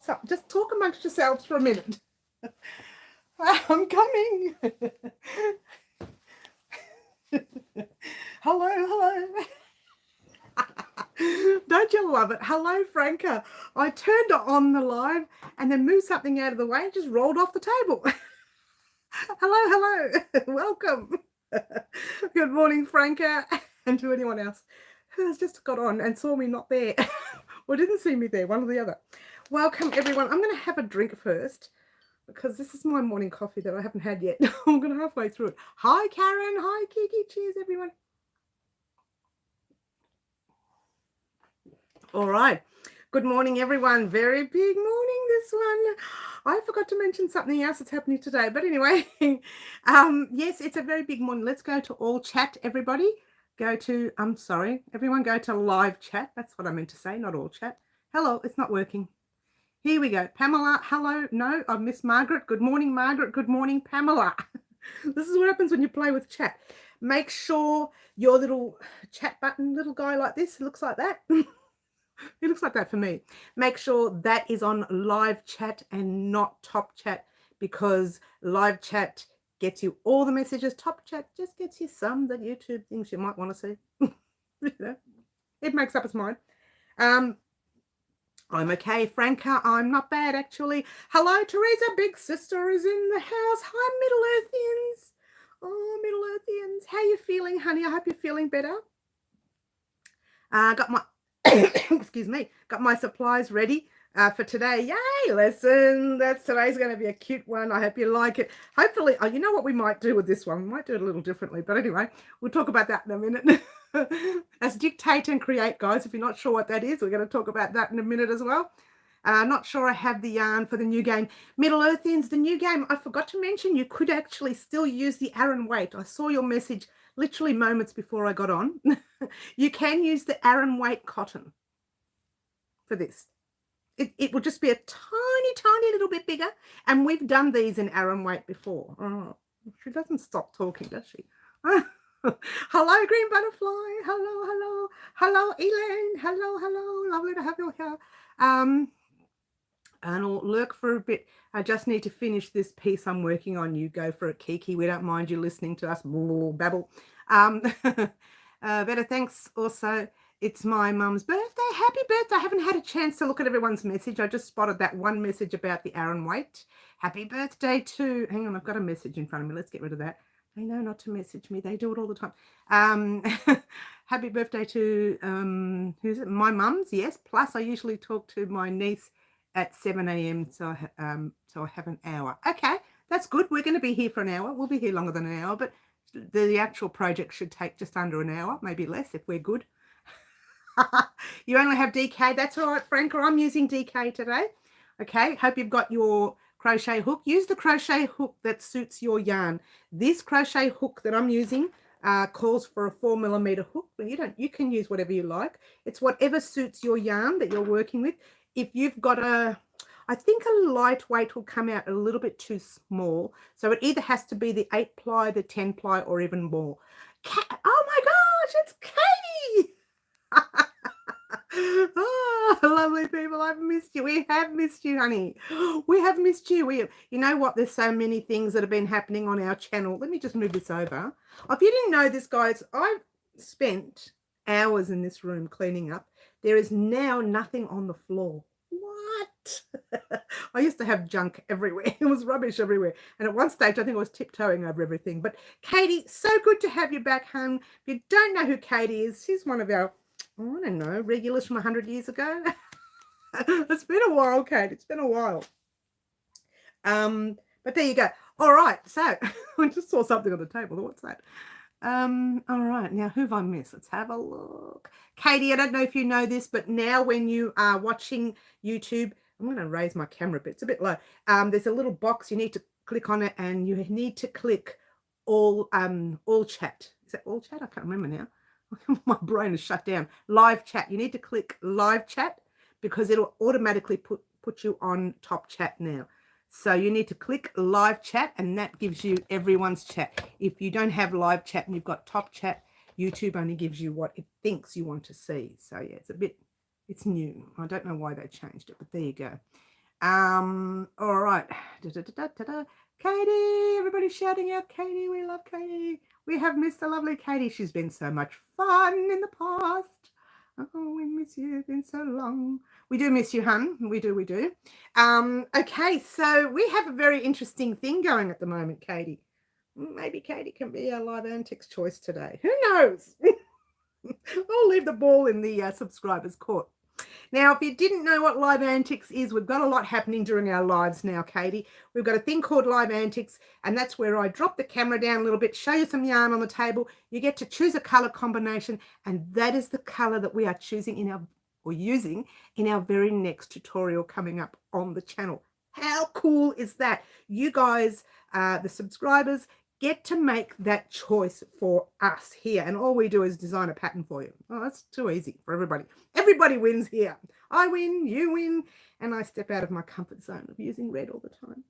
So just talk amongst yourselves for a minute. I'm coming. Hello, hello. Don't you love it? Hello, Franca. I turned on the live and then moved something out of the way and just rolled off the table. Hello, hello. Welcome. Good morning, Franca, and to anyone else who has just got on and saw me not there or didn't see me there, one or the other. Welcome, everyone. I'm going to have a drink first because this is my morning coffee that I haven't had yet. I'm going to halfway through it. Hi, Karen. Hi, Kiki. Cheers, everyone. All right. Good morning, everyone. Very big morning, this one. I forgot to mention something else that's happening today. But anyway, yes, it's a very big morning. Let's go to all chat, everybody. Go to, I'm sorry, everyone go to live chat. That's what I meant to say, not all chat. Hello, it's not working. Here we go. Pamela, hello. No, I missed Margaret. Good morning, Margaret. Good morning, Pamela. This is what happens when you play with chat. Make sure your little chat button, little guy like this, looks like that. It looks like that for me. Make sure that is on live chat and not top chat, because live chat gets you all the messages. Top chat just gets you some that YouTube thinks you might want to see. You know, it makes up its mind. I'm okay, Franca. I'm not bad, actually. Hello, Teresa. Big sister is in the house. Hi, Middle Earthians. Oh, Middle Earthians. How you feeling, honey? I hope you're feeling better. Got my excuse me, got my supplies ready for today. Yay, lesson. Today's going to be a cute one. I hope you like it. Hopefully, you know what we might do with this one? We might do it a little differently, but anyway, we'll talk about that in a minute. That's dictate and create, guys. If you're not sure what that is, we're going to talk about that in a minute as well. Not sure I have the yarn for the new game. Middle Earthians, the new game, I forgot to mention, you could actually still use the Aran weight. I saw your message literally moments before I got on. You can use the Aran weight cotton for this. It will just be a tiny little bit bigger, and we've done these in Aran weight before. Oh, she doesn't stop talking, does she? Hello, Green Butterfly. Hello, Elaine. Hello. Lovely to have you here. And I'll lurk for a bit. I just need to finish this piece I'm working on. You go for it, Kiki. We don't mind you listening to us babble. Better thanks also. It's my mum's birthday. Happy birthday. I haven't had a chance to look at everyone's message. I just spotted that one message about the Aran weight. Happy birthday to, hang on, I've got a message in front of me. Let's get rid of that. They know not to message me. They do it all the time. Happy birthday to, who's it? My mum's, yes. Plus, I usually talk to my niece at 7 a.m. So I have an hour. Okay, that's good. We're going to be here for an hour. We'll be here longer than an hour, but the actual project should take just under an hour, maybe less if we're good. You only have DK. That's all right, Franca. I'm using DK today. Okay, hope you've got your crochet hook. Use the crochet hook that suits your yarn. This crochet hook that I'm using calls for a 4mm hook, but you can use whatever you like. It's whatever suits your yarn that you're working with. If you've got I think a lightweight will come out a little bit too small. So it either has to be the 8-ply, the 10-ply, or even more. Oh my gosh, it's Katie! Oh, lovely people, I've missed you. We have missed you, honey. We have missed you. You know what? There's so many things that have been happening on our channel. Let me just move this over. If you didn't know this, guys, I've spent hours in this room cleaning up. There is now nothing on the floor. What? I used to have junk everywhere. It was rubbish everywhere. And at one stage, I think I was tiptoeing over everything. But Katie, so good to have you back home. If you don't know who Katie is, she's one of our, I don't know, regulars from 100 years ago. It's been a while, Kate. It's been a while. But there you go. All right. So I just saw something on the table. What's that? All right. Now, who have I missed? Let's have a look. Katie, I don't know if you know this, but now when you are watching YouTube, I'm going to raise my camera a bit. It's a bit low. There's a little box. You need to click on it, and you need to click all chat. Is that all chat? I can't remember now. My brain is shut down. Live chat. You need to click live chat because it'll automatically put you on top chat now. So you need to click live chat, and that gives you everyone's chat. If you don't have live chat and you've got top chat, YouTube only gives you what it thinks you want to see. So yeah, it's new. I don't know why they changed it, but there you go. All right. Katie, everybody's shouting out Katie. We love Katie. We have missed the lovely Katie. She's been so much fun in the past. Oh, we miss you. It's been so long. We do miss you, hun. We do, we do. Okay, so we have a very interesting thing going at the moment, Katie. Maybe Katie can be our live antics choice today. Who knows? I'll leave the ball in the subscribers' court. Now, if you didn't know what Live Antics is, we've got a lot happening during our lives now, Katie. We've got a thing called Live Antics, and that's where I drop the camera down a little bit, show you some yarn on the table. You get to choose a color combination, and that is the color that we are choosing using in our very next tutorial coming up on the channel. How cool is that? You guys, the subscribers, get to make that choice for us here. And all we do is design a pattern for you. Oh, that's too easy for everybody. Everybody wins here. I win, you win, and I step out of my comfort zone of using red all the time.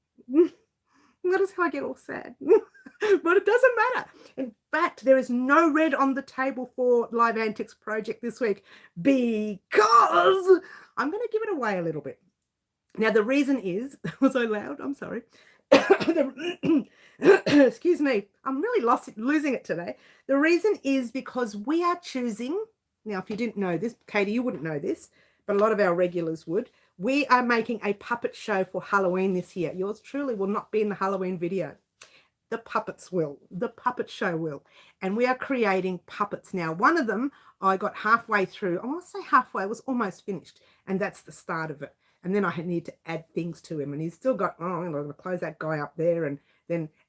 That is how I get all sad. But it doesn't matter. In fact, there is no red on the table for Live Antics project this week because I'm going to give it away a little bit. Now, the reason is, was I loud? I'm sorry. Excuse me, I'm really losing it today. The reason is because we are choosing, now if you didn't know this, Katie, you wouldn't know this, but a lot of our regulars would. We are making a puppet show for Halloween this year. Yours truly will not be in the Halloween video. The puppets will. The puppet show will. And we are creating puppets now. One of them I got halfway through. I want to say halfway. I was almost finished. And that's the start of it. And then I need to add things to him. And he's still got, I'm going to close that guy up there. And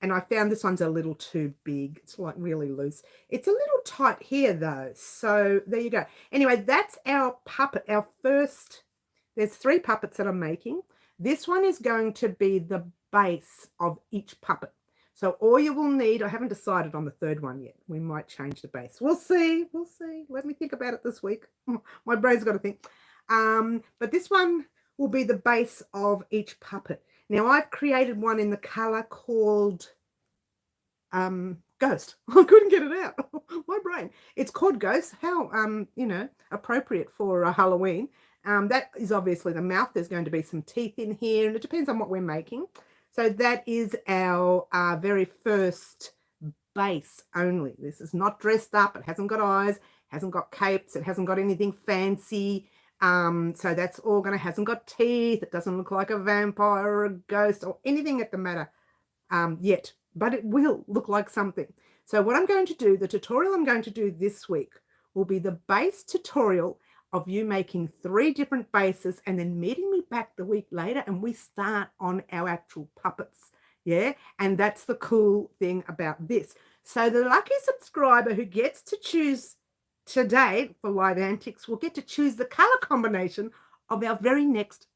I found this one's a little too big. It's like really loose. It's a little tight here though. So there you go. Anyway, that's our puppet, our first. There's 3 puppets that I'm making. This one is going to be the base of each puppet. So all you will need, I haven't decided on the 3rd one yet. We might change the base. We'll see. We'll see. Let me think about it this week. My brain's got to think. But this one will be the base of each puppet. Now I've created one in the color called Ghost. I couldn't get it out. My brain. It's called Ghost. How appropriate for Halloween. That is obviously the mouth. There's going to be some teeth in here, and it depends on what we're making. So that is our very first base only. This is not dressed up. It hasn't got eyes, hasn't got capes, it hasn't got anything fancy. So that's all hasn't got teeth. It doesn't look like a vampire or a ghost or anything at the matter yet, but it will look like something. So what I'm going to do, the tutorial I'm going to do this week will be the base tutorial of you making 3 different bases and then meeting me back the week later and we start on our actual puppets. Yeah, and that's the cool thing about this. So the lucky subscriber who gets to choose today for Live Antics will get to choose the color combination of our very next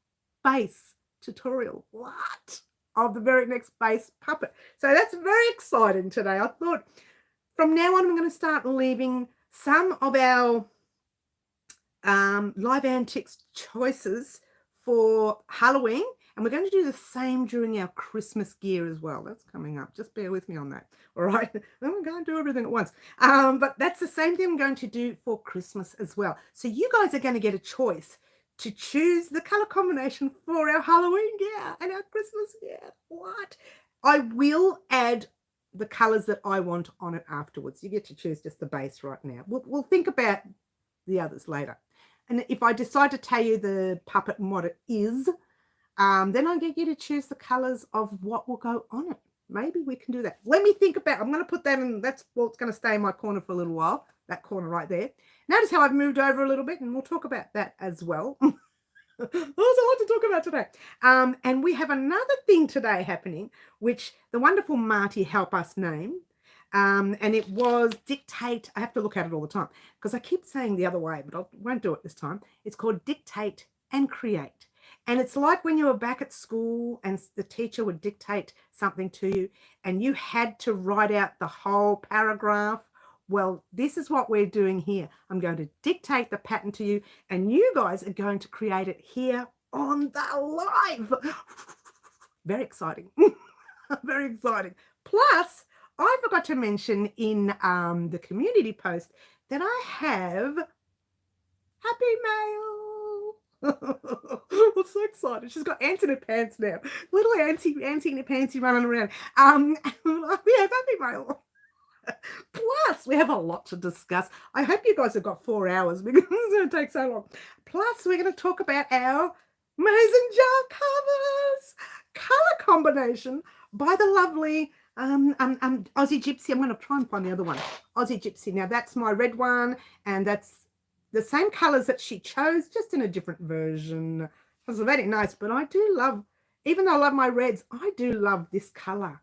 base tutorial. What? Of the very next base puppet. So that's very exciting today. I thought from now on I'm going to start leaving some of our Live Antics choices for Halloween, and we're going to do the same during our Christmas gear as well. That's coming up. Just bear with me on that. All right. I'm going to do everything at once. But that's the same thing I'm going to do for Christmas as well. So you guys are going to get a choice to choose the color combination for our Halloween gear and our Christmas gear. What? I will add the colors that I want on it afterwards. You get to choose just the base right now. We'll think about the others later. And if I decide to tell you the puppet and what it is, then I get you to choose the colors of what will go on it. Maybe we can do that. Let me think about, I'm going to put that in, that's what's going to stay in my corner for a little while, that corner right there. Notice how I've moved over a little bit, and we'll talk about that as well. There's a lot to talk about today. And we have another thing today happening, which the wonderful Marty helped us name. And it was dictate. I have to look at it all the time because I keep saying the other way, but I won't do it this time. It's called dictate and create. And it's like when you were back at school and the teacher would dictate something to you and you had to write out the whole paragraph. Well, this is what we're doing here. I'm going to dictate the pattern to you and you guys are going to create it here on the live. Very exciting. Very exciting. Plus, I forgot to mention in the community post that I have Happy Mail. I'm so excited. She's got ants in her pants now. Little antsy in her pantsy running around. We have happy mail. Plus, we have a lot to discuss. I hope you guys have got 4 hours because it's going to take so long. Plus, we're going to talk about our amazing jar covers. Colour combination by the lovely Aussie Gypsy. I'm going to try and find the other one. Aussie Gypsy. Now, that's my red one, and that's the same colours that she chose, just in a different version. It's very nice, but I do love, even though I love my reds, I do love this colour.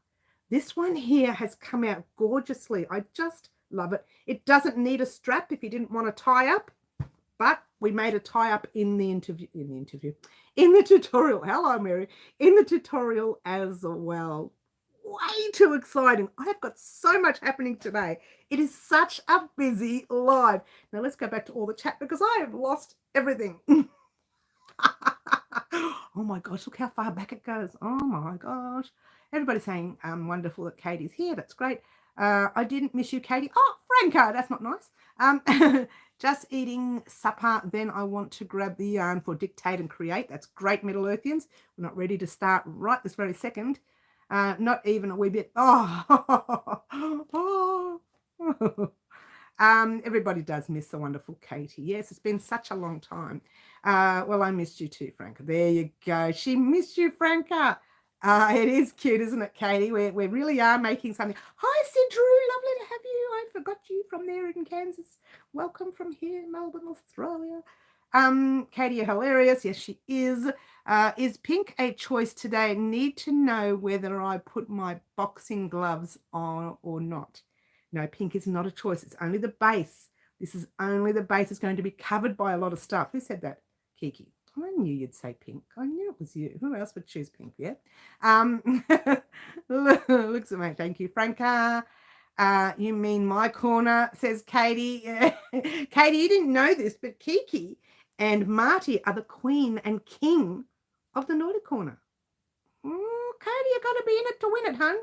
This one here has come out gorgeously. I just love it. It doesn't need a strap if you didn't want to tie up, but we made a tie up in the tutorial. Hello, Mary. In the tutorial as well. Way too exciting. I have got so much happening today. It is such a busy live. Now let's go back to all the chat because I have lost everything. Oh my gosh, look how far back it goes. Oh my gosh. Everybody's saying wonderful that Katie's here. That's great. I didn't miss you, Katie. Oh, Franco, that's not nice. Just eating supper. Then I want to grab the yarn for Dictate and Create. That's great, Middle Earthians. We're not ready to start right this very second. Not even a wee bit. Everybody does miss the wonderful Katie. Yes, it's been such a long time. Well, I missed you too, Franca. There you go. She missed you, Franca. It is cute, isn't it, Katie? We really are making something. Hi, Sidrew. Lovely to have you. I forgot you from there in Kansas. Welcome from here, Melbourne, Australia. Katie, you're hilarious. Yes, she is. Is pink a choice today? Need to know whether I put my boxing gloves on or not. No, pink is not a choice. It's only the base. This is only the base. It's going to be covered by a lot of stuff. Who said that? Kiki. I knew you'd say pink. I knew it was you. Who else would choose pink? Yeah. Looks at me. Thank you, Franca. You mean my corner, says Katie. Katie, you didn't know this, but Kiki and Marty are the queen and king of the Naughty Corner. Katie, you got to be in it to win it, hun.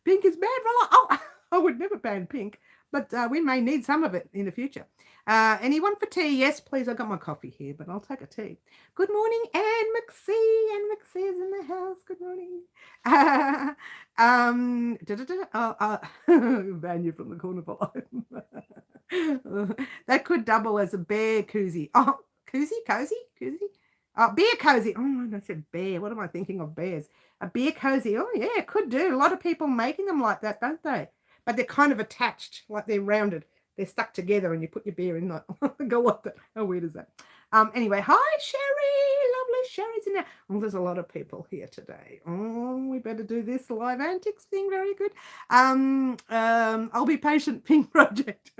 Pink is bad for life. Oh, I would never ban pink, but we may need some of it in the future. Anyone for tea? Yes, please. I got my coffee here, but I'll take a tea. Good morning, Anne McSee. Anne McSee is in the house. Good morning. Ban you from the corner for life. That could double as a bear koozie. Oh, cozy. Beer cozy. Oh, I said bear. What am I thinking of? Bears. A beer cozy. Oh, yeah, could do. A lot of people making them like that, don't they? But they're kind of attached, like they're rounded. They're stuck together and you put your beer in that. Go like that. How weird is that? Anyway, hi, Sherry. Lovely Sherry's in there. Oh, there's a lot of people here today. Oh, we better do this live antics thing. Very good. I'll be patient, Pink Project.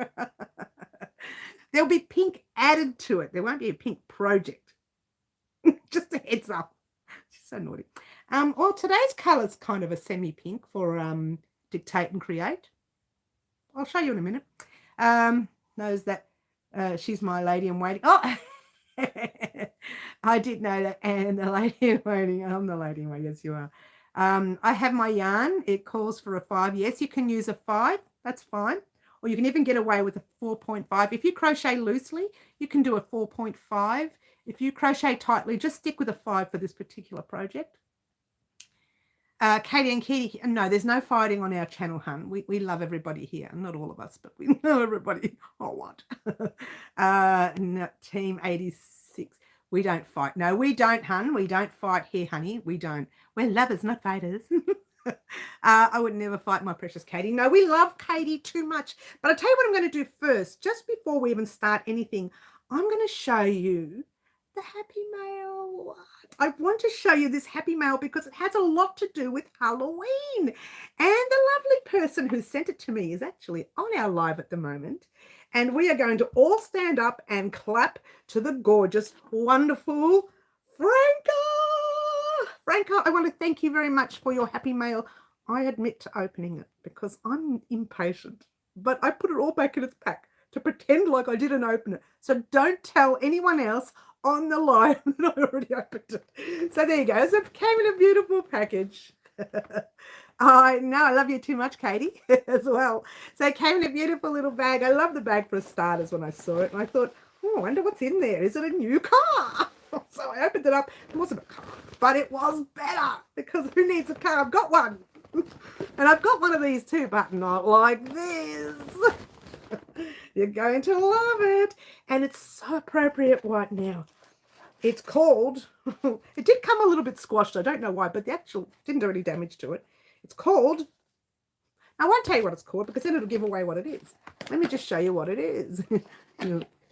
There'll be pink added to it. There won't be a pink project. Just a heads up. She's so naughty. Well, today's colour's kind of a semi-pink for Dictate and Create. I'll show you in a minute. Knows that she's my lady in waiting. Oh, I did know that. And the lady in waiting. I'm the lady in waiting. Yes, you are. I have my yarn. It calls for a 5. Yes, you can use a 5. That's fine. Or you can even get away with a 4.5. If you crochet loosely, you can do a 4.5. If you crochet tightly, just stick with a 5 for this particular project. Katie and Kitty, no, there's no fighting on our channel, hun. We love everybody here. Not all of us, but we know everybody. Oh, what? No, Team 86. We don't fight. No, we don't, hun. We don't fight here, honey. We don't. We're lovers, not fighters. I would never fight my precious Katie. No, we love Katie too much. But I'll tell you what I'm going to do first. Just before we even start anything, I'm going to show you the happy mail. I want to show you this happy mail because it has a lot to do with Halloween. And the lovely person who sent it to me is actually on our live at the moment. And we are going to all stand up and clap to the gorgeous, wonderful Franca. Franca, I want to thank you very much for your happy mail. I admit to opening it because I'm impatient, but I put it all back in its pack to pretend like I didn't open it. So don't tell anyone else on the live that I already opened it. So there you go. So it came in a beautiful package. I know, I love you too much, Katie, as well. So it came in a beautiful little bag. I love the bag for starters when I saw it. And I thought, Oh, I wonder what's in there. Is it a new car? So I opened it up. It wasn't a car, but it was better because who needs a car? I've got one. And I've got one of these too, but not like this. You're going to love it. And it's so appropriate right now. It's called, it did come a little bit squashed. I don't know why, but the actual didn't do any damage to it. It's called, I won't tell you what it's called because then it'll give away what it is. Let me just show you what it is.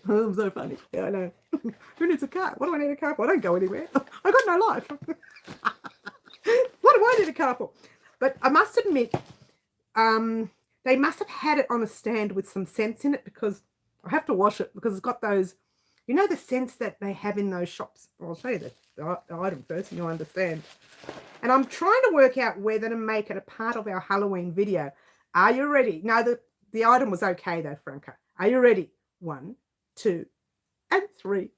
Oh, I'm so funny. Yeah, I know. Who needs a car? What do I need a car for? I don't go anywhere. I got no life. What do I need a car for? But I must admit, they must have had it on a stand with some scents in it because I have to wash it because it's got those, you know, the scents that they have in those shops. I'll show you the item first and you'll understand. And I'm trying to work out whether to make it a part of our Halloween video. Are you ready? No, the item was okay though, Franca. Are you ready? 1, 2, and 3.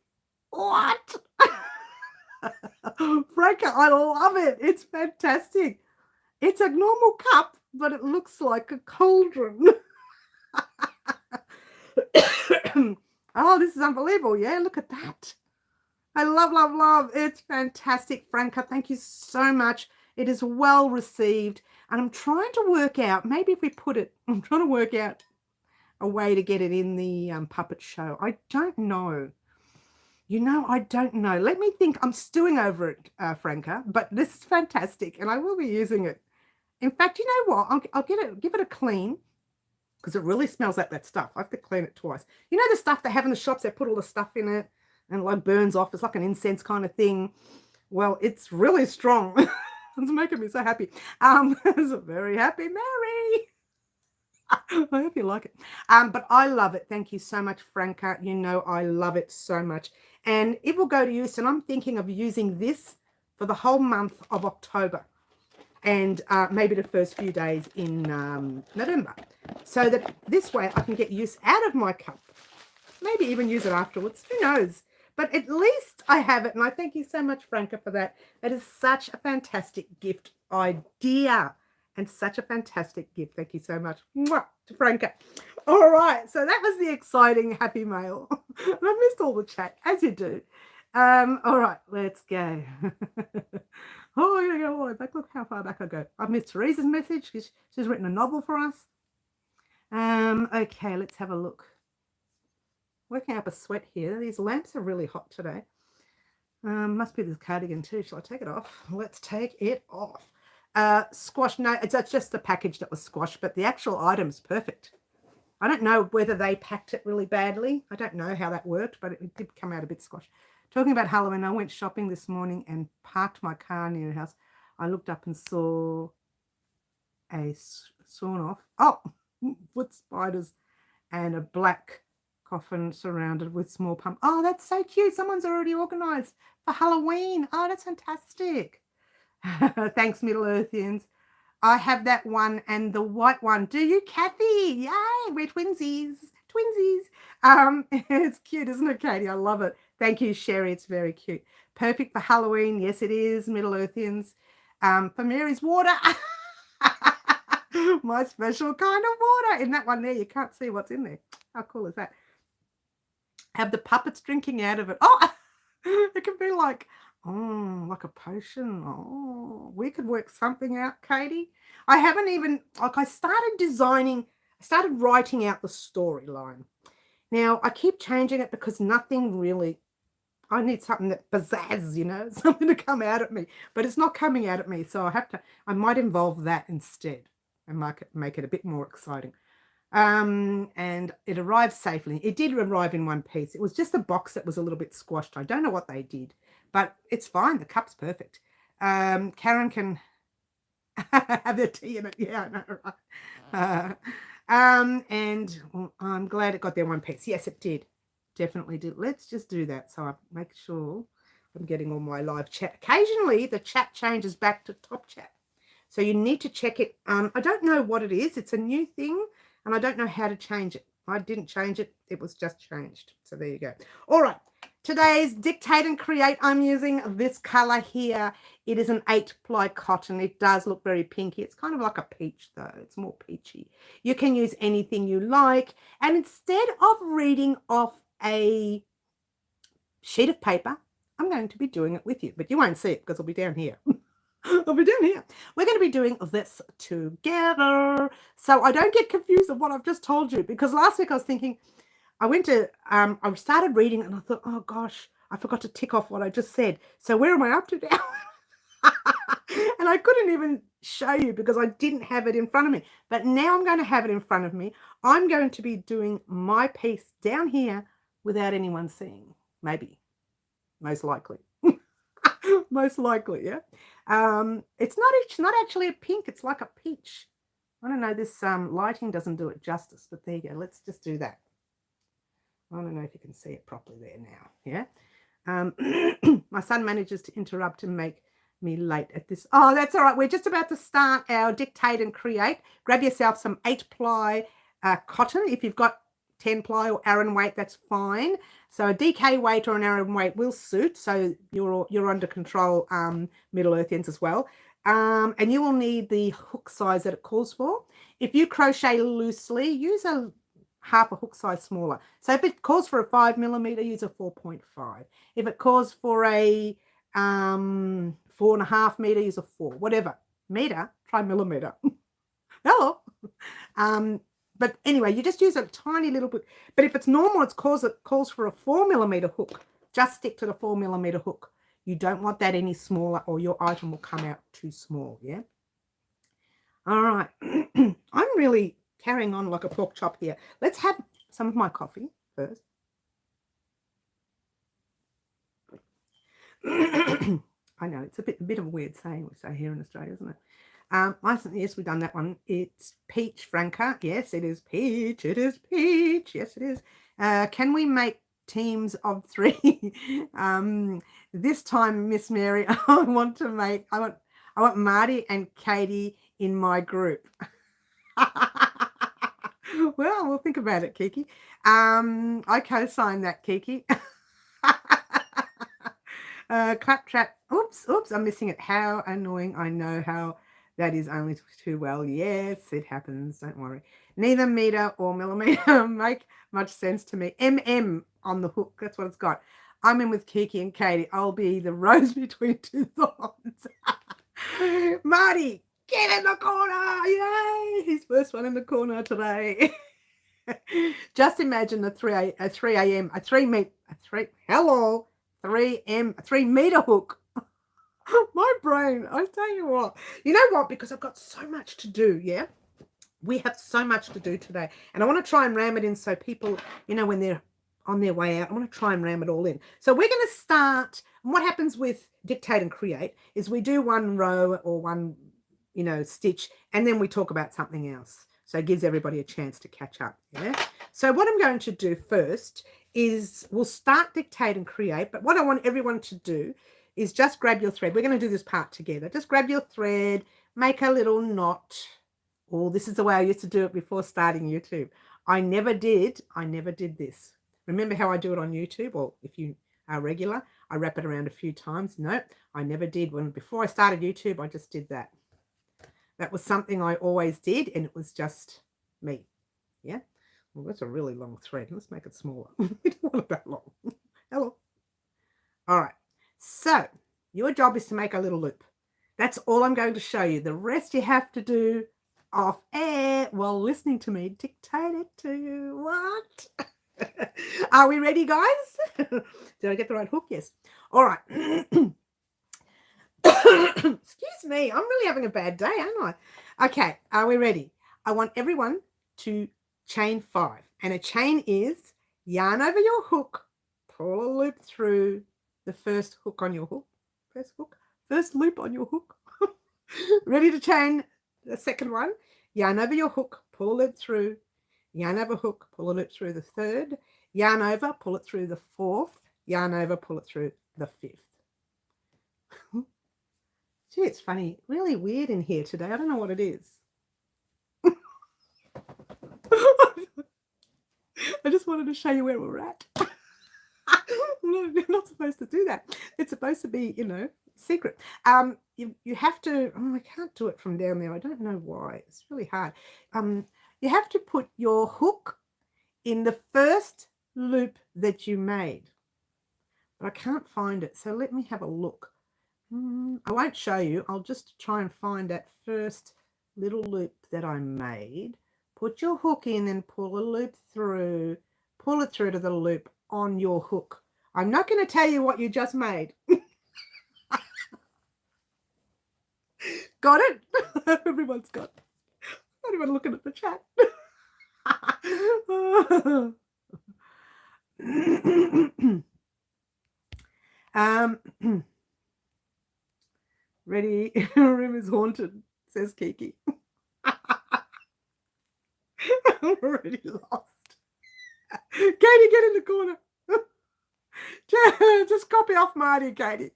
What? Franca, I love it. It's fantastic. It's a normal cup, but it looks like a cauldron. Oh, this is unbelievable. Yeah, look at that. I love, love, love. It's fantastic, Franca. Thank you so much. It is well received. And I'm trying to work out, maybe if we put it, I'm trying to work out a way to get it in the puppet show. I don't know. You know, I don't know. Let me think. I'm stewing over it, Franca, but this is fantastic and I will be using it. In fact, you know what? I'll give it a clean because it really smells like that stuff. I have to clean it twice. You know the stuff they have in the shops, they put all the stuff in it and it like burns off. It's like an incense kind of thing. Well, it's really strong. It's making me so happy. It's a very happy Mary. I hope you like it. But I love it. Thank you so much, Franca. You know I love it so much. And it will go to use, and I'm thinking of using this for the whole month of October and maybe the first few days in November. So that this way I can get use out of my cup. Maybe even use it afterwards. Who knows? But at least I have it. And I thank you so much, Franca, for that. That is such a fantastic gift idea. And such a fantastic gift. Thank you so much. Mwah, to Franca. All right. So that was the exciting happy mail. I missed all the chat, as you do. All right. Let's go. Oh, I'm going to go all the way back. Look how far back I go. I've missed Teresa's message. She's written a novel for us. Okay. Let's have a look. Working up a sweat here. These lamps are really hot today. Must be this cardigan too. Shall I take it off? Let's take it off. Squash, no, it's just the package that was squashed, but the actual item's perfect. I don't know whether they packed it really badly. I don't know how that worked, but it did come out a bit squashed. Talking about Halloween, I went shopping this morning and parked my car near the house. I looked up and saw a sawn off, wood spiders and a black coffin surrounded with small pumpkins. Oh, that's so cute. Someone's already organised for Halloween. Oh, that's fantastic. Thanks, Middle Earthians. I have that one and the white one. Do you, Kathy? Yay, we're twinsies. Twinsies. It's cute, isn't it, Katie? I love it. Thank you, Sherry. It's very cute. Perfect for Halloween. Yes, it is, Middle Earthians. For Mary's water. My special kind of water. In that one there, you can't see what's in there. How cool is that? Have the puppets drinking out of it. Oh, it can be like, oh, like a potion. Oh, we could work something out, Katie. I haven't even, like I started writing out the storyline. Now, I keep changing it because nothing really, I need something that pizzazz, you know, something to come out at me. But it's not coming out at me, so I might involve that instead and make it a bit more exciting. And it arrived safely. It did arrive in one piece. It was just a box that was a little bit squashed. I don't know what they did, but it's fine. The cup's perfect. Karen can have their tea in it. Yeah, I know, right? And I'm glad it got there one piece. Yes, it did. Definitely did. Let's just do that. So I make sure I'm getting all my live chat. Occasionally the chat changes back to top chat. So you need to check it. I don't know what it is. It's a new thing and I don't know how to change it. I didn't change it. It was just changed. So there you go. All right. Today's Dictate and Create, I'm using this color here. It is an 8-ply cotton. It does look very pinky. It's kind of like a peach though. It's more peachy. You can use anything you like. And instead of reading off a sheet of paper. I'm going to be doing it with you, but you won't see it because it'll be down here. I'll be down here. We're going to be doing this together. So I don't get confused of what I've just told you, because last week I was thinking, I started reading and I thought, oh gosh, I forgot to tick off what I just said. So where am I up to now? And I couldn't even show you because I didn't have it in front of me. But now I'm going to have it in front of me. I'm going to be doing my piece down here without anyone seeing. Maybe. Most likely. Most likely, yeah. It's not actually a pink. It's like a peach. I don't know. This lighting doesn't do it justice. But there you go. Let's just do that. I don't know if you can see it properly there now. Yeah. My son manages to interrupt and make me late at this. Oh, that's all right. We're just about to start our Dictate and Create. Grab yourself some 8-ply cotton. If you've got 10-ply or Aran weight, that's fine. So a DK weight or an Aran weight will suit. So you're under control, Middle Earthians as well. And you will need the hook size that it calls for. If you crochet loosely, use a half a hook size smaller. So if it calls for a 5mm, use a 4.5. If it calls for a 4.5 meter, use a 4. Whatever meter, try millimeter. Hello. But anyway, you just use a tiny little bit. But if it's normal, it calls for a 4mm hook. Just stick to the 4mm hook. You don't want that any smaller, or your item will come out too small. Yeah. All right. I'm really carrying on like a pork chop here. Let's have some of my coffee first. I know it's a bit of a weird saying we say here in Australia, isn't it? Yes, we've done that one. It's peach franca. Yes, it is peach. It is peach. Yes, it is. Can we make teams of 3? This time, Miss Mary, I want Marty and Katie in my group. Well, we'll think about it, Kiki. I co-sign that, Kiki. Claptrap. Oops, I'm missing it. How annoying. I know how that is only too well. Yes, it happens. Don't worry. Neither meter or millimeter make much sense to me. On the hook. That's what it's got. I'm in with Kiki and Katie. I'll be the rose between two thorns. Marty, get in the corner. Yay. He's first one in the corner today. Just imagine a 3 a.m. a 3-meter hook. My brain, I tell you what. You know what? Because I've got so much to do, yeah? We have so much to do today. And I want to try and ram it in so people, when they're on their way out, I want to try and ram it all in. So we're going to start. And what happens with Dictate and Create is we do one row or one, stitch, and then we talk about something else. So it gives everybody a chance to catch up, yeah? So what I'm going to do first is we'll start Dictate and Create, but what I want everyone to do is just grab your thread. We're going to do this part together. Just grab your thread, make a little knot. Oh, this is the way I used to do it before starting YouTube. I never did this. Remember how I do it on YouTube? Or if you are regular, I wrap it around a few times. Nope, I never did. Before I started YouTube, I just did that. That was something I always did, and it was just me. Yeah? Well, that's a really long thread. Let's make it smaller. We don't want it that long. Hello. All right. So your job is to make a little loop. That's all I'm going to show you. The rest you have to do off air while listening to me dictate it to you. What? Are we ready, guys? Did I get the right hook? Yes. All right. Excuse me. I'm really having a bad day, aren't I? Okay. Are we ready? I want everyone to chain 5. And a chain is yarn over your hook, pull a loop through the first hook on your hook. First loop on your hook. Ready to chain the second one? Yarn over your hook, pull a loop through, yarn over hook, pull a loop through the third, yarn over, pull it through the fourth, yarn over, pull it through the fifth. Gee, it's funny. Really weird in here today. I don't know what it is. I just wanted to show you where we're at. You're not supposed to do that. It's supposed to be, secret. You have to, I can't do it from down there. I don't know why. It's really hard. You have to put your hook in the first loop that you made. but I can't find it. So let me have a look. I won't show you. I'll just try and find that first little loop that I made. Put your hook in and pull a loop through. Pull it through to the loop on your hook. I'm not going to tell you what you just made. Got it? Everyone's got it. Not even looking at the chat. Ready? Room is haunted, says Kiki. I'm already lost. Katie, get in the corner. Just copy off Marty, Katie.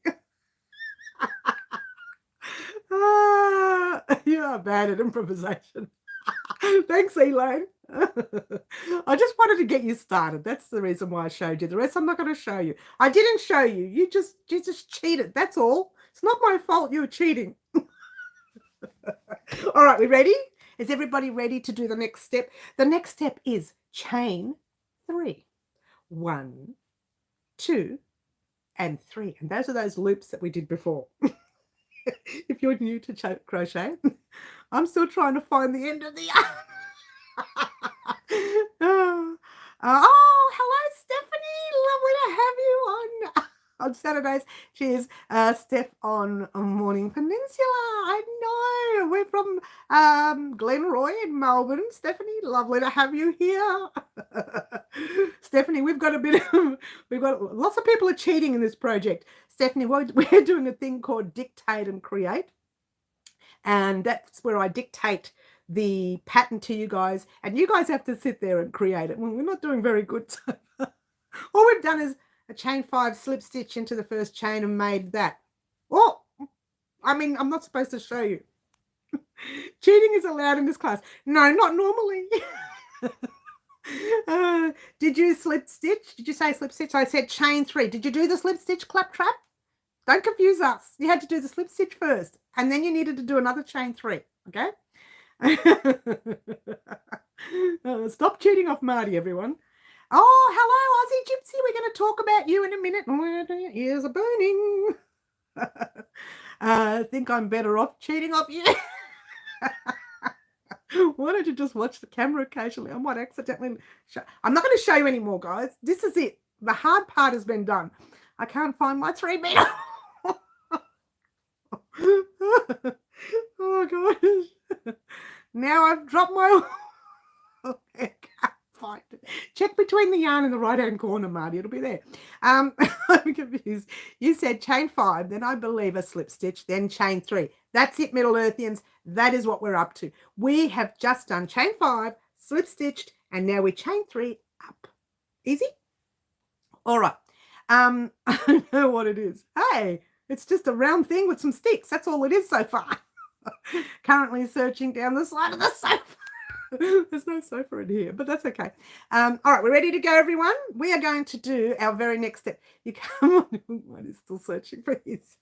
You are bad at improvisation. Thanks, Elaine. I just wanted to get you started. That's the reason why I showed you. The rest I'm not going to show you. I didn't show you. You just cheated. That's all. It's not my fault you were cheating. All right, we ready? Is everybody ready to do the next step? The next step is chain 3. 1, 2, and 3. And those are those loops that we did before. If you're new to crochet, I'm still trying to find the end of the yarn. Oh, hello, Stephanie. Lovely to have you on Saturdays. Cheers, Steph on Morning Peninsula. I know we're from Glenroy in Melbourne. Stephanie, lovely to have you here. Stephanie, we've got lots of people are cheating in this project. Stephanie, we're doing a thing called dictate and create, and that's where I dictate the pattern to you guys, and you guys have to sit there and create it. Well, we're not doing very good so far. All we've done is a chain 5 slip stitch into the first chain and made that. Oh, I mean, I'm not supposed to show you. Cheating is allowed in this class. No, not normally. Did you slip stitch? Did you say slip stitch? I said chain 3. Did you do the slip stitch clap trap? Don't confuse us. You had to do the slip stitch first, and then you needed to do another chain 3. Okay. Stop cheating off Marty, everyone. Oh, hello, Aussie Gypsy. We're going to talk about you in a minute. Your ears are burning. I think I'm better off cheating off you. Why don't you just watch the camera occasionally? I might accidentally show. I'm not going to show you anymore, guys. This is it. The hard part has been done. I can't find my 3 meter. Oh, gosh. Now I've dropped my... I can't find it. Check between the yarn and the right-hand corner, Marty. It'll be there. I'm confused. You said chain 5, then I believe a slip stitch, then chain 3. That's it, Middle Earthians. That is what we're up to. We have just done chain 5, slip stitched, and now we chain 3 up. Easy? All right. I know what it is. Hey, it's just a round thing with some sticks. That's all it is so far. Currently searching down the side of the sofa. There's no sofa in here, but that's okay. All right, we're ready to go, everyone. We are going to do our very next step. You come on. One is still searching for his.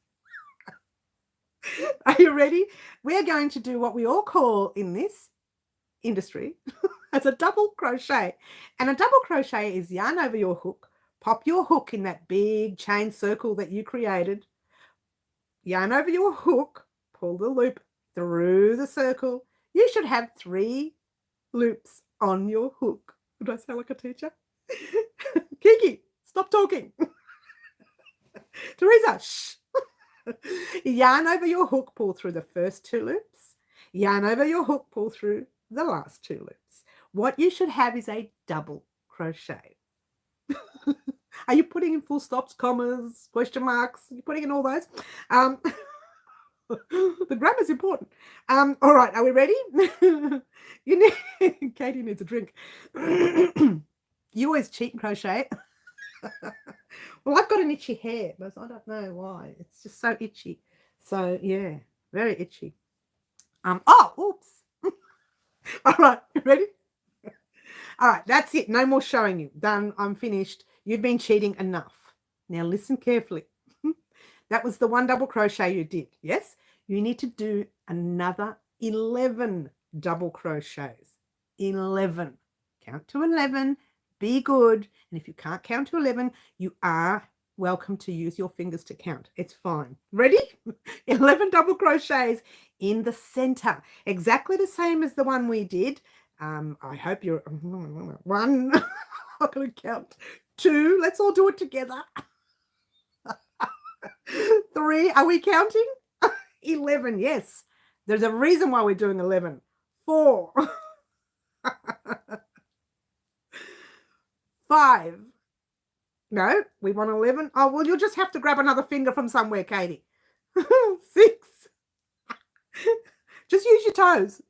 Are you ready? We are going to do what we all call in this industry as a double crochet. And a double crochet is yarn over your hook. Pop your hook in that big chain circle that you created. Yarn over your hook. Pull the loop through the circle. You should have 3 loops on your hook. Would I sound like a teacher? Kiki, stop talking. Teresa, shh. Yarn over your hook, pull through the first 2 loops. Yarn over your hook, pull through the last 2 loops. What you should have is a double crochet. Are you putting in full stops, commas, question marks? Are you putting in all those? The grammar's important. All right, are we ready? Katie needs a drink. You always cheat and crochet. Well, I've got an itchy hair, but I don't know why. It's just so itchy. So yeah, very itchy. Oh, oops. All right, ready? All right, that's it. No more showing you. Done. I'm finished. You've been cheating enough. Now listen carefully. That was the 1 double crochet you did. Yes, you need to do another 11 double crochets. 11. Count to 11. Be good. And if you can't count to 11, you are welcome to use your fingers to count. It's fine. Ready? 11 double crochets in the center, exactly the same as the one we did. I hope you're one. I'm going to count. 2. Let's all do it together. 3. Are we counting? 11. Yes. There's a reason why we're doing 11. 4. 5. No, we want 11. Oh, well, you'll just have to grab another finger from somewhere, Katie. 6. Just use your toes.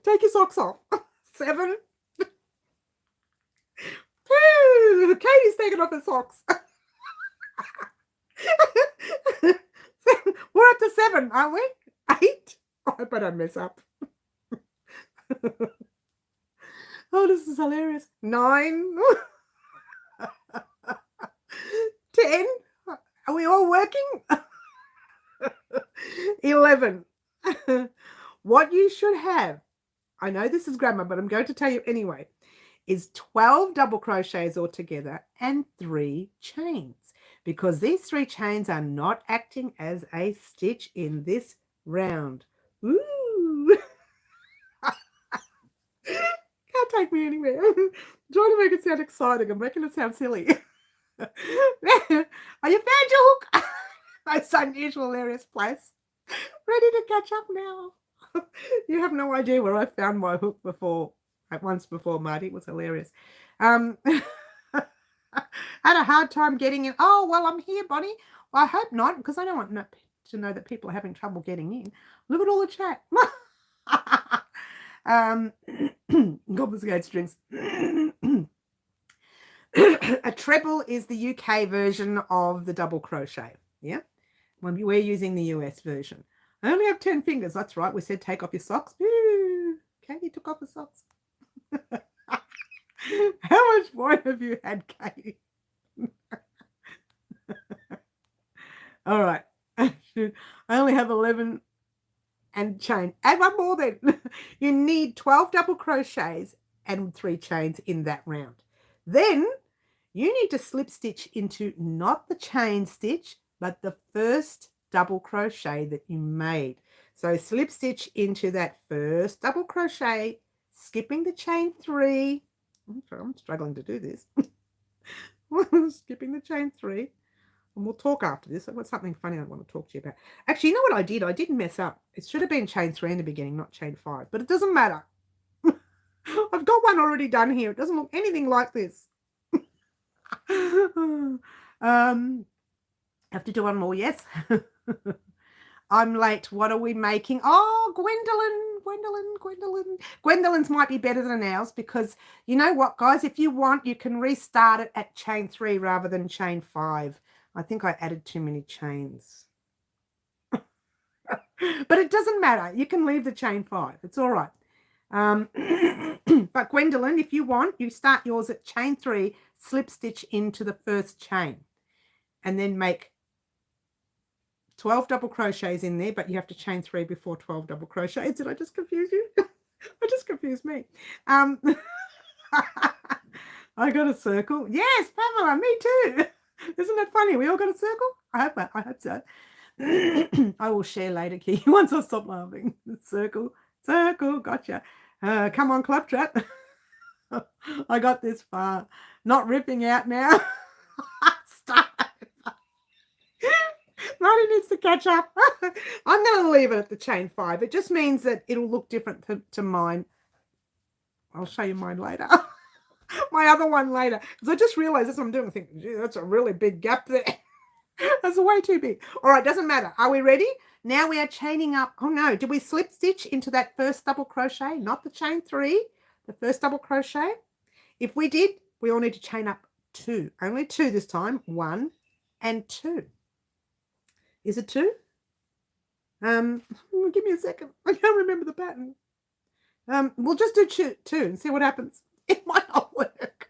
Take your socks off. 7. Katie's taking off her socks. We're up to 7, aren't we? 8. I hope I don't mess up. Oh, this is hilarious. 9. 10. Are we all working? 11. What you should have, I know this is grammar, but I'm going to tell you anyway, is 12 double crochets altogether and 3 chains, because these 3 chains are not acting as a stitch in this round. Ooh. Can't take me anywhere. I'm trying to make it sound exciting. I'm making it sound silly. Are you found your hook? Most unusual, hilarious place. Ready to catch up now. You have no idea where I found my hook before. Once before, Marty. It was hilarious. Had a hard time getting in. Oh, well, I'm here, Bonnie. Well, I hope not, because I don't want to know that people are having trouble getting in. Look at all the chat. Confiscate strings. A treble is the UK version of the double crochet. Yeah, when we're using the US version. I only have 10 fingers. That's right. We said take off your socks. Ooh, Katie took off her socks. How much wine have you had, Katie? All right. I only have 11 and chain. Add one more then. You need 12 double crochets and 3 chains in that round. Then you need to slip stitch into not the chain stitch, but the first double crochet that you made. So slip stitch into that first double crochet, skipping the chain 3. I'm struggling to do this. Skipping the chain 3. And we'll talk after this. I've got something funny I want to talk to you about. Actually, you know what I did? I didn't mess up. It should have been chain 3 in the beginning, not chain 5. But it doesn't matter. I've got one already done here. It doesn't look anything like this. Have to do one more, yes. I'm late. What are we making? Oh, Gwendolyn's might be better than ours, because you know what, guys? If you want, you can restart it at chain 3 rather than chain 5. I think I added too many chains. But it doesn't matter. You can leave the chain 5. It's all right. But Gwendolyn, if you want, you start yours at chain 3, slip stitch into the first chain, and then make 12 double crochets in there, but you have to chain 3 before 12 double crochets. Did I just confuse you? I just confused me. I got a circle. Yes, Pamela, me too. Isn't that funny? We all got a circle? I hope so. I will share later, Key, once I stop laughing. Circle, gotcha. Come on, Claptrap. I got this far. Not ripping out now. Stop. Marty needs to catch up. I'm going to leave it at the chain 5. It just means that it'll look different to mine. I'll show you mine later. My other one later. Because I just realized that's what I'm doing. I think, gee, that's a really big gap there. That's way too big. All right, doesn't matter. Are we ready? Now we are chaining up. Oh, no. Did we slip stitch into that first double crochet? Not the chain 3. The first double crochet. If we did, we all need to chain up 2. Only 2 this time. 1 and 2. Is it 2? Give me a second. I can't remember the pattern. We'll just do 2 and see what happens. It might not work.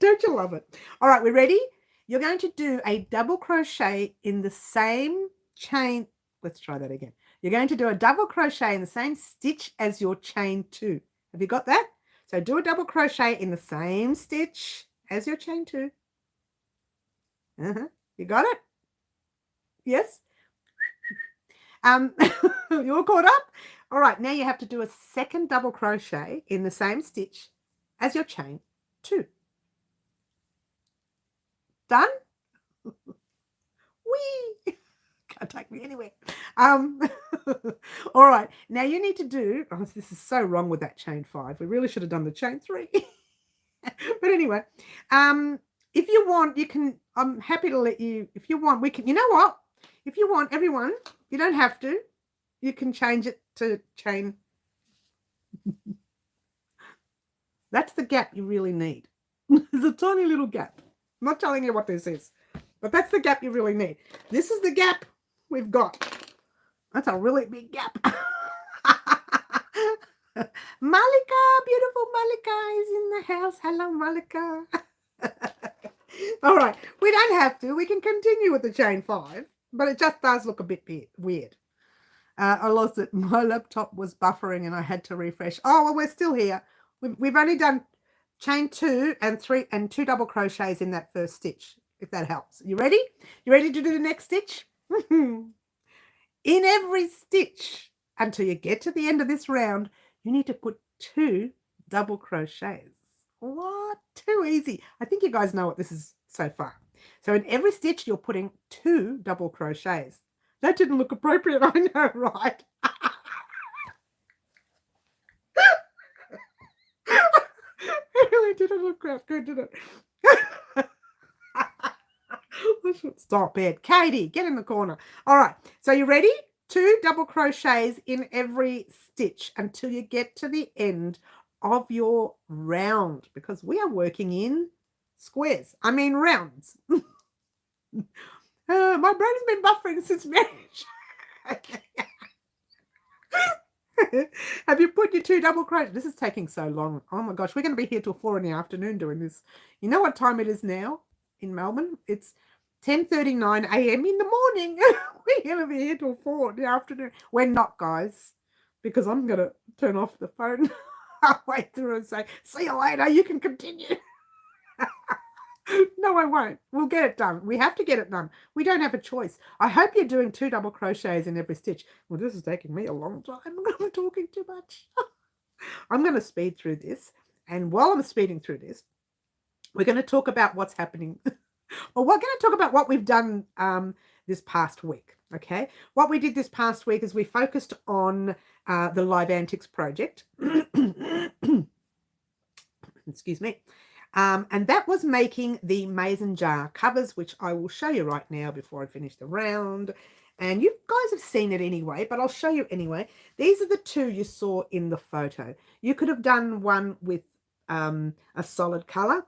Don't you love it? All right, we're ready? You're going to do a double crochet in the same chain. Let's try that again. You're going to do a double crochet in the same stitch as your chain 2. Have you got that? So do a double crochet in the same stitch as your chain 2. You got it? Yes? You all caught up? All right, now you have to do a second double crochet in the same stitch as your chain 2. Done? Whee! Can't take me anywhere. All right, now you need to do, oh, this is so wrong with that chain 5. We really should have done the chain 3. But anyway, if you want, you can, I'm happy to let you, if you want, we can, you know what? If you want, everyone, you don't have to. You can change it to chain. That's the gap you really need. There's a tiny little gap. I'm not telling you what this is, but that's the gap you really need. This is the gap we've got. That's a really big gap. Malika, beautiful Malika is in the house. Hello, Malika. All right, we don't have to. We can continue with the chain 5, but it just does look a bit weird. I lost it. My laptop was buffering and I had to refresh. Oh, well, we're still here. We've only done chain 2 and 3 and 2 double crochets in that first stitch, if that helps. You ready? You ready to do the next stitch? In every stitch until you get to the end of this round, you need to put 2 double crochets. What? Too easy. I think you guys know what this is so far. So in every stitch, you're putting 2 double crochets. That didn't look appropriate, I know, right? It really didn't look that good, did it? Stop it. Katie, get in the corner. All right, so you ready? 2 double crochets in every stitch until you get to the end of your round, because we are working in squares. I mean rounds. My brain has been buffering since marriage. Have you put your 2 double crochets? This is taking so long. Oh my gosh, we're going to be here till 4 in the afternoon doing this. You know what time it is now in Melbourne? It's 10:39 a.m. in the morning. We're going to be here till 4 in the afternoon. We're not, guys, because I'm going to turn off the phone halfway through and say, see you later, you can continue. No, I won't. We'll get it done. We have to get it done. We don't have a choice. I hope you're doing 2 double crochets in every stitch. Well, this is taking me a long time. I'm talking too much. I'm going to speed through this. And while I'm speeding through this, we're going to talk about what's happening. Well, we're going to talk about what we've done this past week. Okay. What we did this past week is we focused on the Live Antics project. Excuse me. And that was making the mason jar covers, which I will show you right now before I finish the round. And you guys have seen it anyway, but I'll show you anyway. These are the 2 you saw in the photo. You could have done one with a solid color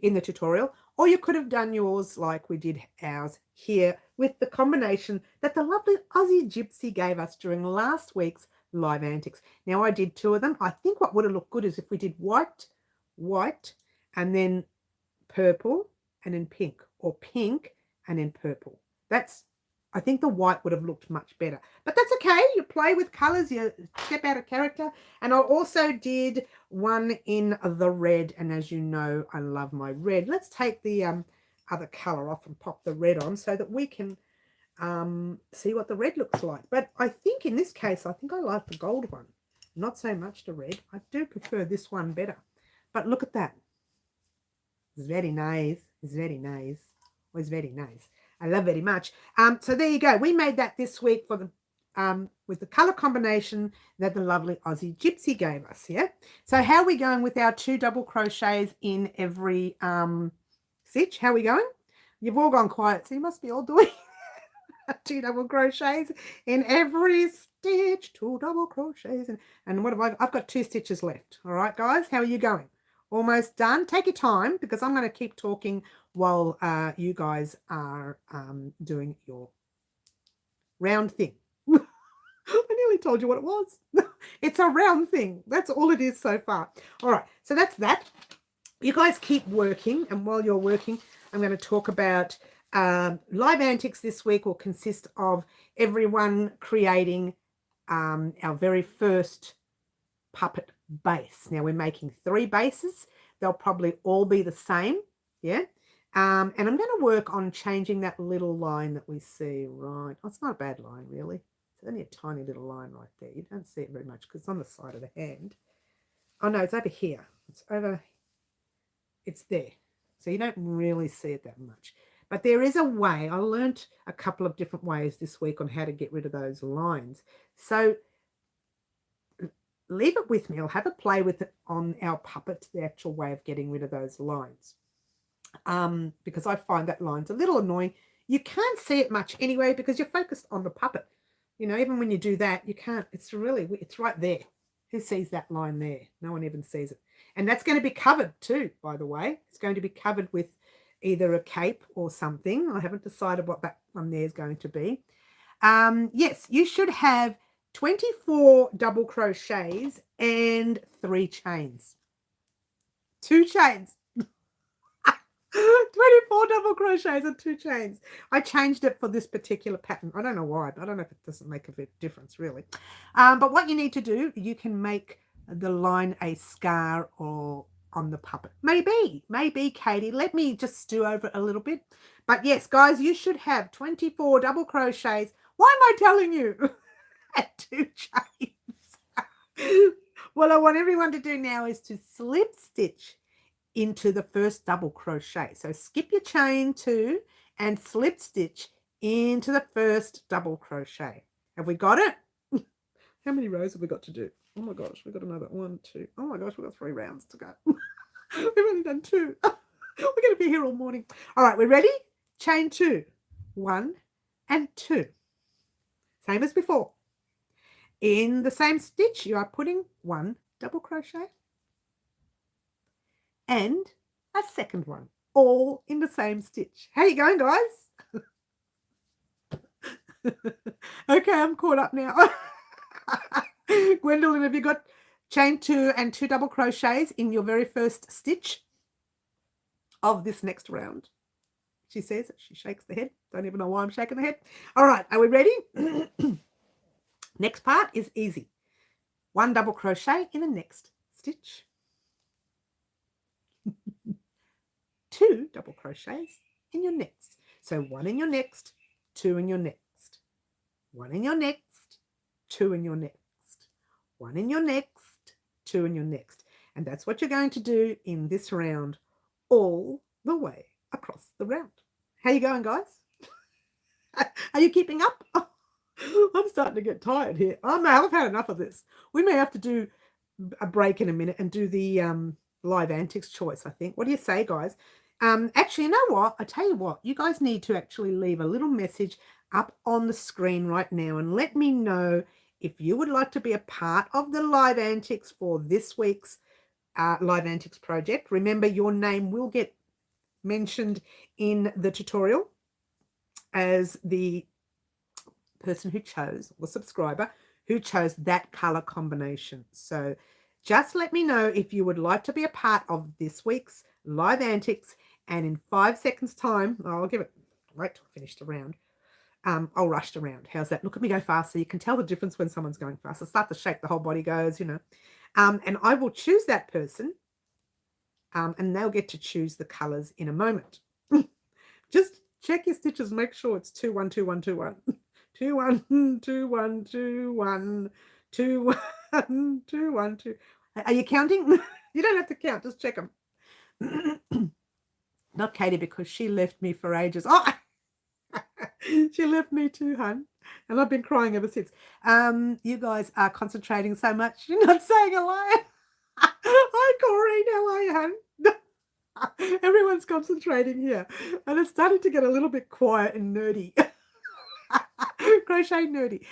in the tutorial, or you could have done yours like we did ours here with the combination that the lovely Aussie Gypsy gave us during last week's Live Antics. Now, I did 2 of them. I think what would have looked good is if we did white, and then purple, and then pink, or pink, and then purple. I think the white would have looked much better. But that's okay. You play with colours, you step out of character. And I also did one in the red, and as you know, I love my red. Let's take the other colour off and pop the red on so that we can see what the red looks like. But I think in this case, I think I like the gold one. Not so much the red. I do prefer this one better. But look at that. It's very nice. It's very nice. Oh, it's very nice. I love very much. So there you go. We made that this week for the with the color combination that the lovely Aussie Gypsy gave us. Yeah. So how are we going with our 2 double crochets in every stitch? How are we going? You've all gone quiet, so you must be all doing 2 double crochets in every stitch. 2 double crochets. And what have I've got 2 stitches left. All right, guys. How are you going? Almost done. Take your time because I'm going to keep talking while you guys are doing your round thing. I nearly told you what it was. It's a round thing. That's all it is so far. All right. So that's that. You guys keep working. And while you're working, I'm going to talk about Live Antics this week will consist of everyone creating our very first puppet base. Now we're making 3 bases. They'll probably all be the same. Yeah. And I'm going to work on changing that little line that we see right. Oh, it's not a bad line, really. It's only a tiny little line right there. You don't see it very much because it's on the side of the hand. Oh, no, it's over here. It's there. So you don't really see it that much. But there is a way. I learnt a couple of different ways this week on how to get rid of those lines. So leave it with me. I'll have a play with it on our puppet, the actual way of getting rid of those lines. Because I find that line's a little annoying. You can't see it much anyway because you're focused on the puppet. You know, even when you do that, you can't. It's right there. Who sees that line there? No one even sees it. And that's going to be covered too, by the way. It's going to be covered with either a cape or something. I haven't decided what that one there is going to be. Yes, you should have 24 double crochets and 3 chains. 2 chains. 24 double crochets and 2 chains. I changed it for this particular pattern. I don't know why. I don't know if it doesn't make a bit of difference, really. But what you need to do, you can make the line a scar or on the puppet. Maybe, Katie. Let me just stew over it a little bit. But yes, guys, you should have 24 double crochets. Why am I telling you? At 2 chains. What I want everyone to do now is to slip stitch into the first double crochet. So skip your chain 2 and slip stitch into the first double crochet. Have we got it? How many rows have we got to do? Oh my gosh, we've got another 1, 2. Oh my gosh, we've got 3 rounds to go. We've only done 2. We're going to be here all morning. All right, we're ready? Chain 2. 1 and 2. Same as before. In the same stitch, you are putting 1 double crochet and a second one, all in the same stitch. How you going, guys? Okay, I'm caught up now. Gwendolyn, have you got chain 2 and 2 double crochets in your very first stitch of this next round? She says, she shakes the head. Don't even know why I'm shaking the head. All right, are we ready? Next part is easy. 1 double crochet in the next stitch. 2 double crochets in your next. So 1 in your next, 2 in your next. 1 in your next, 2 in your next. 1 in your next, 2 in your next. And that's what you're going to do in this round all the way across the round. How you going, guys? Are you keeping up? I'm starting to get tired here. Oh no, I've had enough of this. We may have to do a break in a minute and do the live antics choice, I think. What do you say, guys? Actually, you know what? I tell you what, you guys need to actually leave a little message up on the screen right now and let me know if you would like to be a part of the live antics for this week's live antics project. Remember, your name will get mentioned in the tutorial as the person who chose, or subscriber who chose that color combination. So just let me know if you would like to be a part of this week's live antics, and in 5 seconds time, I'll give it, wait till I finish the round. I'll rush the round. How's that? Look at me go fast so you can tell the difference when someone's going fast. I start to shake, the whole body goes, you know. And I will choose that person, and they'll get to choose the colors in a moment. Just check your stitches, make sure it's 2 1 2 1 2 1. 2 1 2 1 2 1 2 1 2 1 2. Are you counting? You don't have to count, just check them. Not Katie, because she left me for ages. Oh, she left me too, hun, and I've been crying ever since. You guys are concentrating so much. You're not saying hello. Hi, Corrine. How are you, hun? Everyone's concentrating here, and it's starting to get a little bit quiet and nerdy. Crochet nerdy.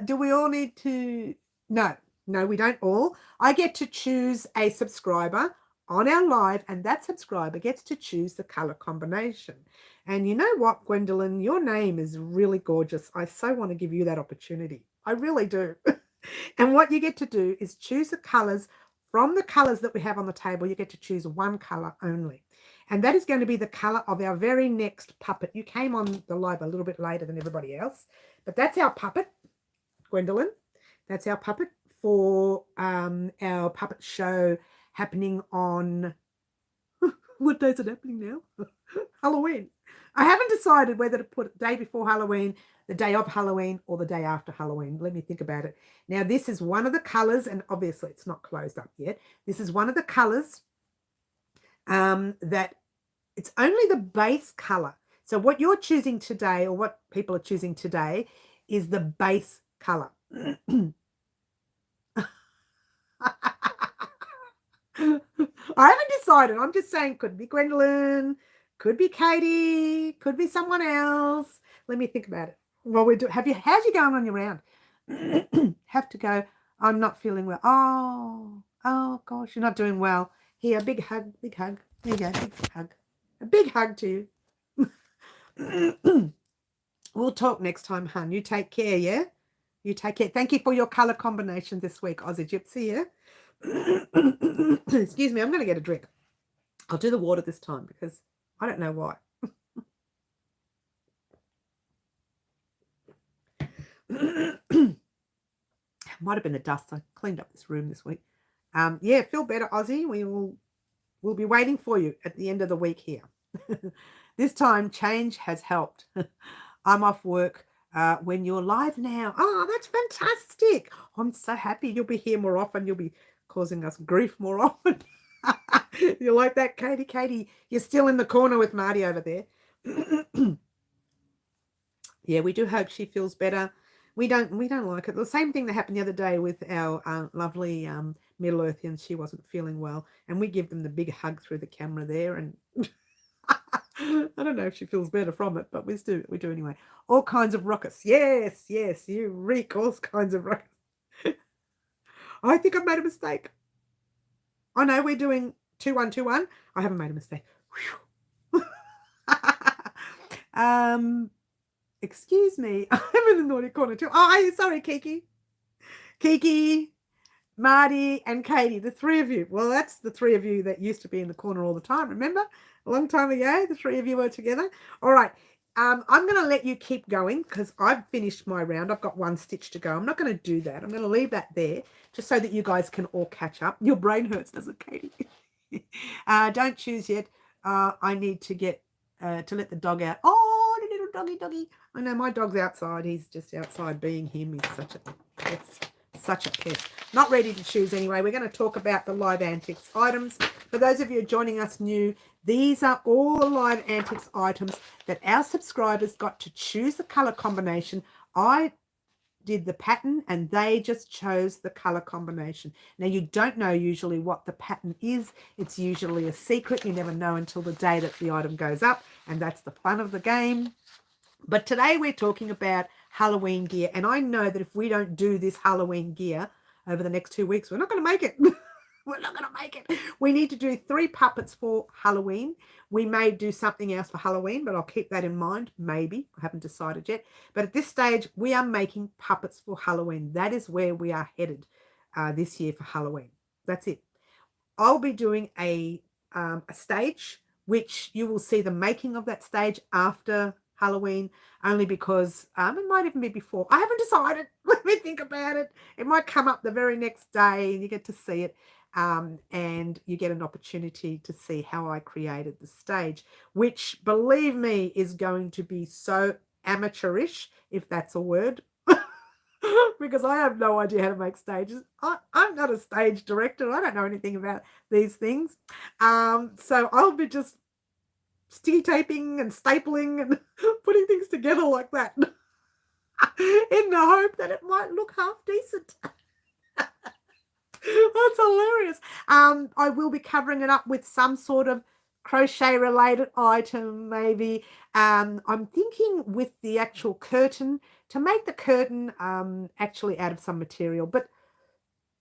Do we all need to? No, we don't all. I get to choose a subscriber on our live, and that subscriber gets to choose the color combination. And you know what, Gwendolyn, your name is really gorgeous. I so want to give you that opportunity. I really do. And what you get to do is choose the colors. From the colors that we have on the table, you get to choose one color only. And that is going to be the color of our very next puppet. You came on the live a little bit later than everybody else, but that's our puppet, Gwendolyn. That's our puppet for our puppet show happening on, what day is it happening now? Halloween. I haven't decided whether to put the day before Halloween, the day of Halloween, or the day after Halloween. Let me think about it. Now, this is one of the colors, and obviously it's not closed up yet. This is one of the colors that it's only the base color. So what you're choosing today, or what people are choosing today, is the base color. I haven't decided. I'm just saying, could be Gwendolyn, could be Katie, could be someone else. Let me think about it. Well, we do. How's you going on your round? Have to go. I'm not feeling well. Oh gosh, you're not doing well. Here, big hug, big hug. There you go, big hug. A big hug to you. We'll talk next time, hun. You take care, yeah? You take care. Thank you for your color combination this week, Aussie Gypsy, yeah? Excuse me, I'm going to get a drink. I'll do the water this time because I don't know why. Might have been the dust. I cleaned up this room this week. Yeah, feel better, Aussie. We'll be waiting for you at the end of the week here. This time, change has helped. I'm off work when you're live now. Oh, that's fantastic. I'm so happy you'll be here more often. You'll be causing us grief more often. You like that, Katie? Katie, you're still in the corner with Marty over there. Yeah, we do hope she feels better. We don't like it. The same thing that happened the other day with our lovely Middle Earthians. She wasn't feeling well, and we give them the big hug through the camera there, and I don't know if she feels better from it, but we do anyway. All kinds of ruckus. Yes, you wreak all kinds of ruckus. I think I've made a mistake. Oh no, we're doing 2-1-2-1. I haven't made a mistake. Excuse me. I'm in the naughty corner too. Oh, sorry, Kiki, Marty, and Katie, the three of you. Well, that's the three of you that used to be in the corner all the time. Remember? A long time ago, the three of you were together. All right. I'm going to let you keep going because I've finished my round. I've got one stitch to go. I'm not going to do that. I'm going to leave that there just so that you guys can all catch up. Your brain hurts, doesn't it, Katie? Don't choose yet. I need to get to let the dog out. Oh, the little doggy. I know my dog's outside. He's just outside being him. He's such a pest. Not ready to choose anyway. We're going to talk about the Live Antics items. For those of you joining us new, these are all the Live Antics items that our subscribers got to choose the color combination. I did the pattern and they just chose the color combination. Now, you don't know usually what the pattern is. It's usually a secret. You never know until the day that the item goes up, and that's the fun of the game. But today we're talking about Halloween gear, and I know that if we don't do this Halloween gear over the next 2 weeks, we're not going to make it. We're not going to make it. We need to do 3 puppets for Halloween. We may do something else for Halloween, but I'll keep that in mind. Maybe. I haven't decided yet. But at this stage, we are making puppets for Halloween. That is where we are headed this year for Halloween. That's it. I'll be doing a stage, which you will see the making of that stage after Halloween, only because it might even be before. I haven't decided. Let me think about it. It might come up the very next day and you get to see it. And you get an opportunity to see how I created the stage, which, believe me, is going to be so amateurish, if that's a word, because I have no idea how to make stages. I'm not a stage director. I don't know anything about these things. So I'll be just sticky taping and stapling and putting things together like that in the hope that it might look half decent. That's hilarious. I will be covering it up with some sort of crochet related item, maybe. I'm thinking with the actual curtain, to make the curtain actually out of some material, but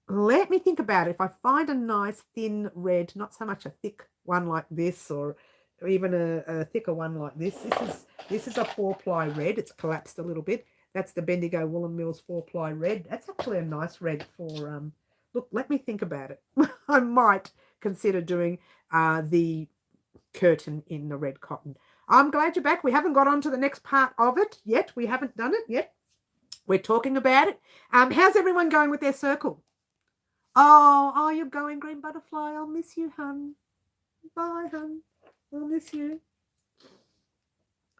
let me think about it. If I find a nice thin red, not so much a thick one like this, or even a thicker one like this. This is a 4-ply red. It's collapsed a little bit. That's the Bendigo Woolen Mills 4-ply red. That's actually a nice red for look, let me think about it. I might consider doing the curtain in the red cotton. I'm glad you're back. We haven't got on to the next part of it yet. We haven't done it yet. We're talking about it. How's everyone going with their circle? Oh, you're going, Green Butterfly. I'll miss you, hun. Bye, hun. I'll miss you.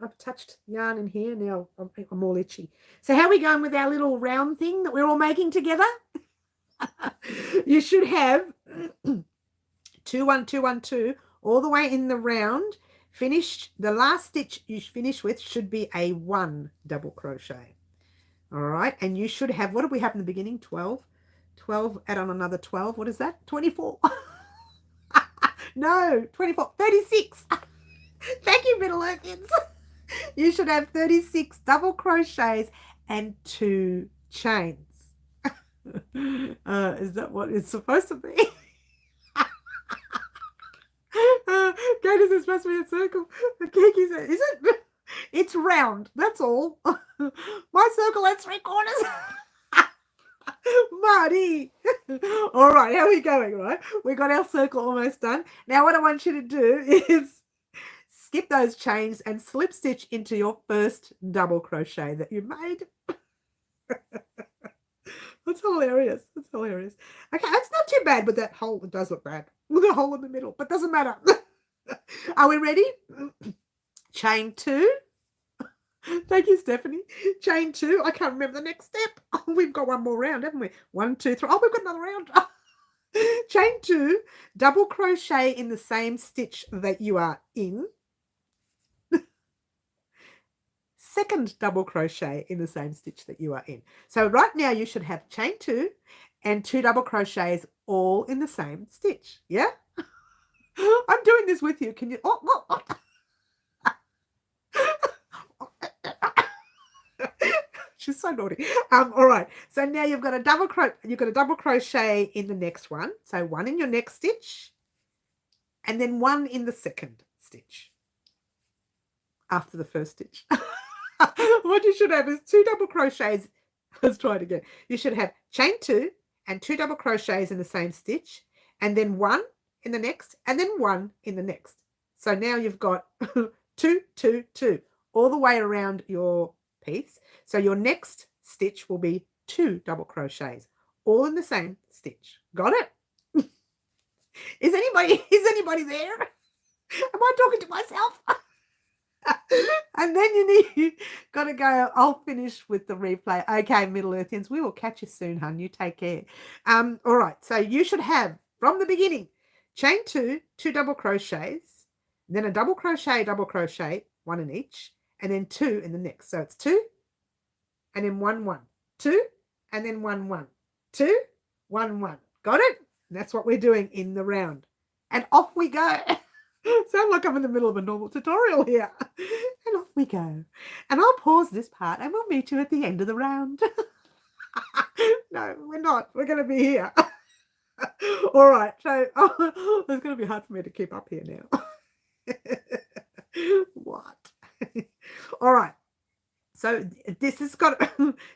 I've touched yarn in here. Now I'm all itchy. So how are we going with our little round thing that we're all making together? You should have 2 1 2 1 2 all the way in the round. Finished. The last stitch you finish with should be a 1 double crochet. All right, and you should have, what did we have in the beginning? 12. 12, add on another 12. What is that? 24. No, 24. 36. Thank you, Middle Earthians. You should have 36 double crochets and 2 chains. Is that what it's supposed to be? Candace is supposed to be a circle. Kiki said, is it? It's round. That's all. My circle has 3 corners. Marty. All right, how are we going, right? We got our circle almost done. Now what I want you to do is skip those chains and slip stitch into your first double crochet that you made. That's hilarious. That's hilarious. Okay, that's not too bad with that hole. It does look bad with a hole in the middle, but doesn't matter. Are we ready? Chain 2. Thank you, Stephanie. Chain 2. I can't remember the next step. Oh, we've got one more round, haven't we? 1 2 3. Oh, we've got another round. Chain 2. Double crochet in the same stitch that you are in. Second double crochet in the same stitch that you are in. So right now you should have chain 2 and 2 double crochets all in the same stitch. Yeah? I'm doing this with you. Can you? Oh. She's so naughty. All right. So now you've got a double crochet in the next one. So 1 in your next stitch, and then 1 in the second stitch after the first stitch. What you should have is 2 double crochets. Let's try it again. You should have chain 2 and 2 double crochets in the same stitch, and then 1 in the next, and then 1 in the next. So now you've got 2 2 2 all the way around your piece. So your next stitch will be 2 double crochets all in the same stitch. Got it? Is anybody there? Am I talking to myself? And then you got to go. I'll finish with the replay. Okay, Middle Earthians, we will catch you soon, hun. You take care. All right. So you should have from the beginning chain 2, 2 double crochets, then a double crochet, 1 in each, and then 2 in the next. So it's 2, and then 1 1, 2, and then 1 1, 2, 1 1. Got it? And that's what we're doing in the round. And off we go. Sound like I'm in the middle of a normal tutorial here. And off we go. And I'll pause this part and we'll meet you at the end of the round. No, we're not. We're going to be here. All right. So it's going to be hard for me to keep up here now. What? All right. So this has got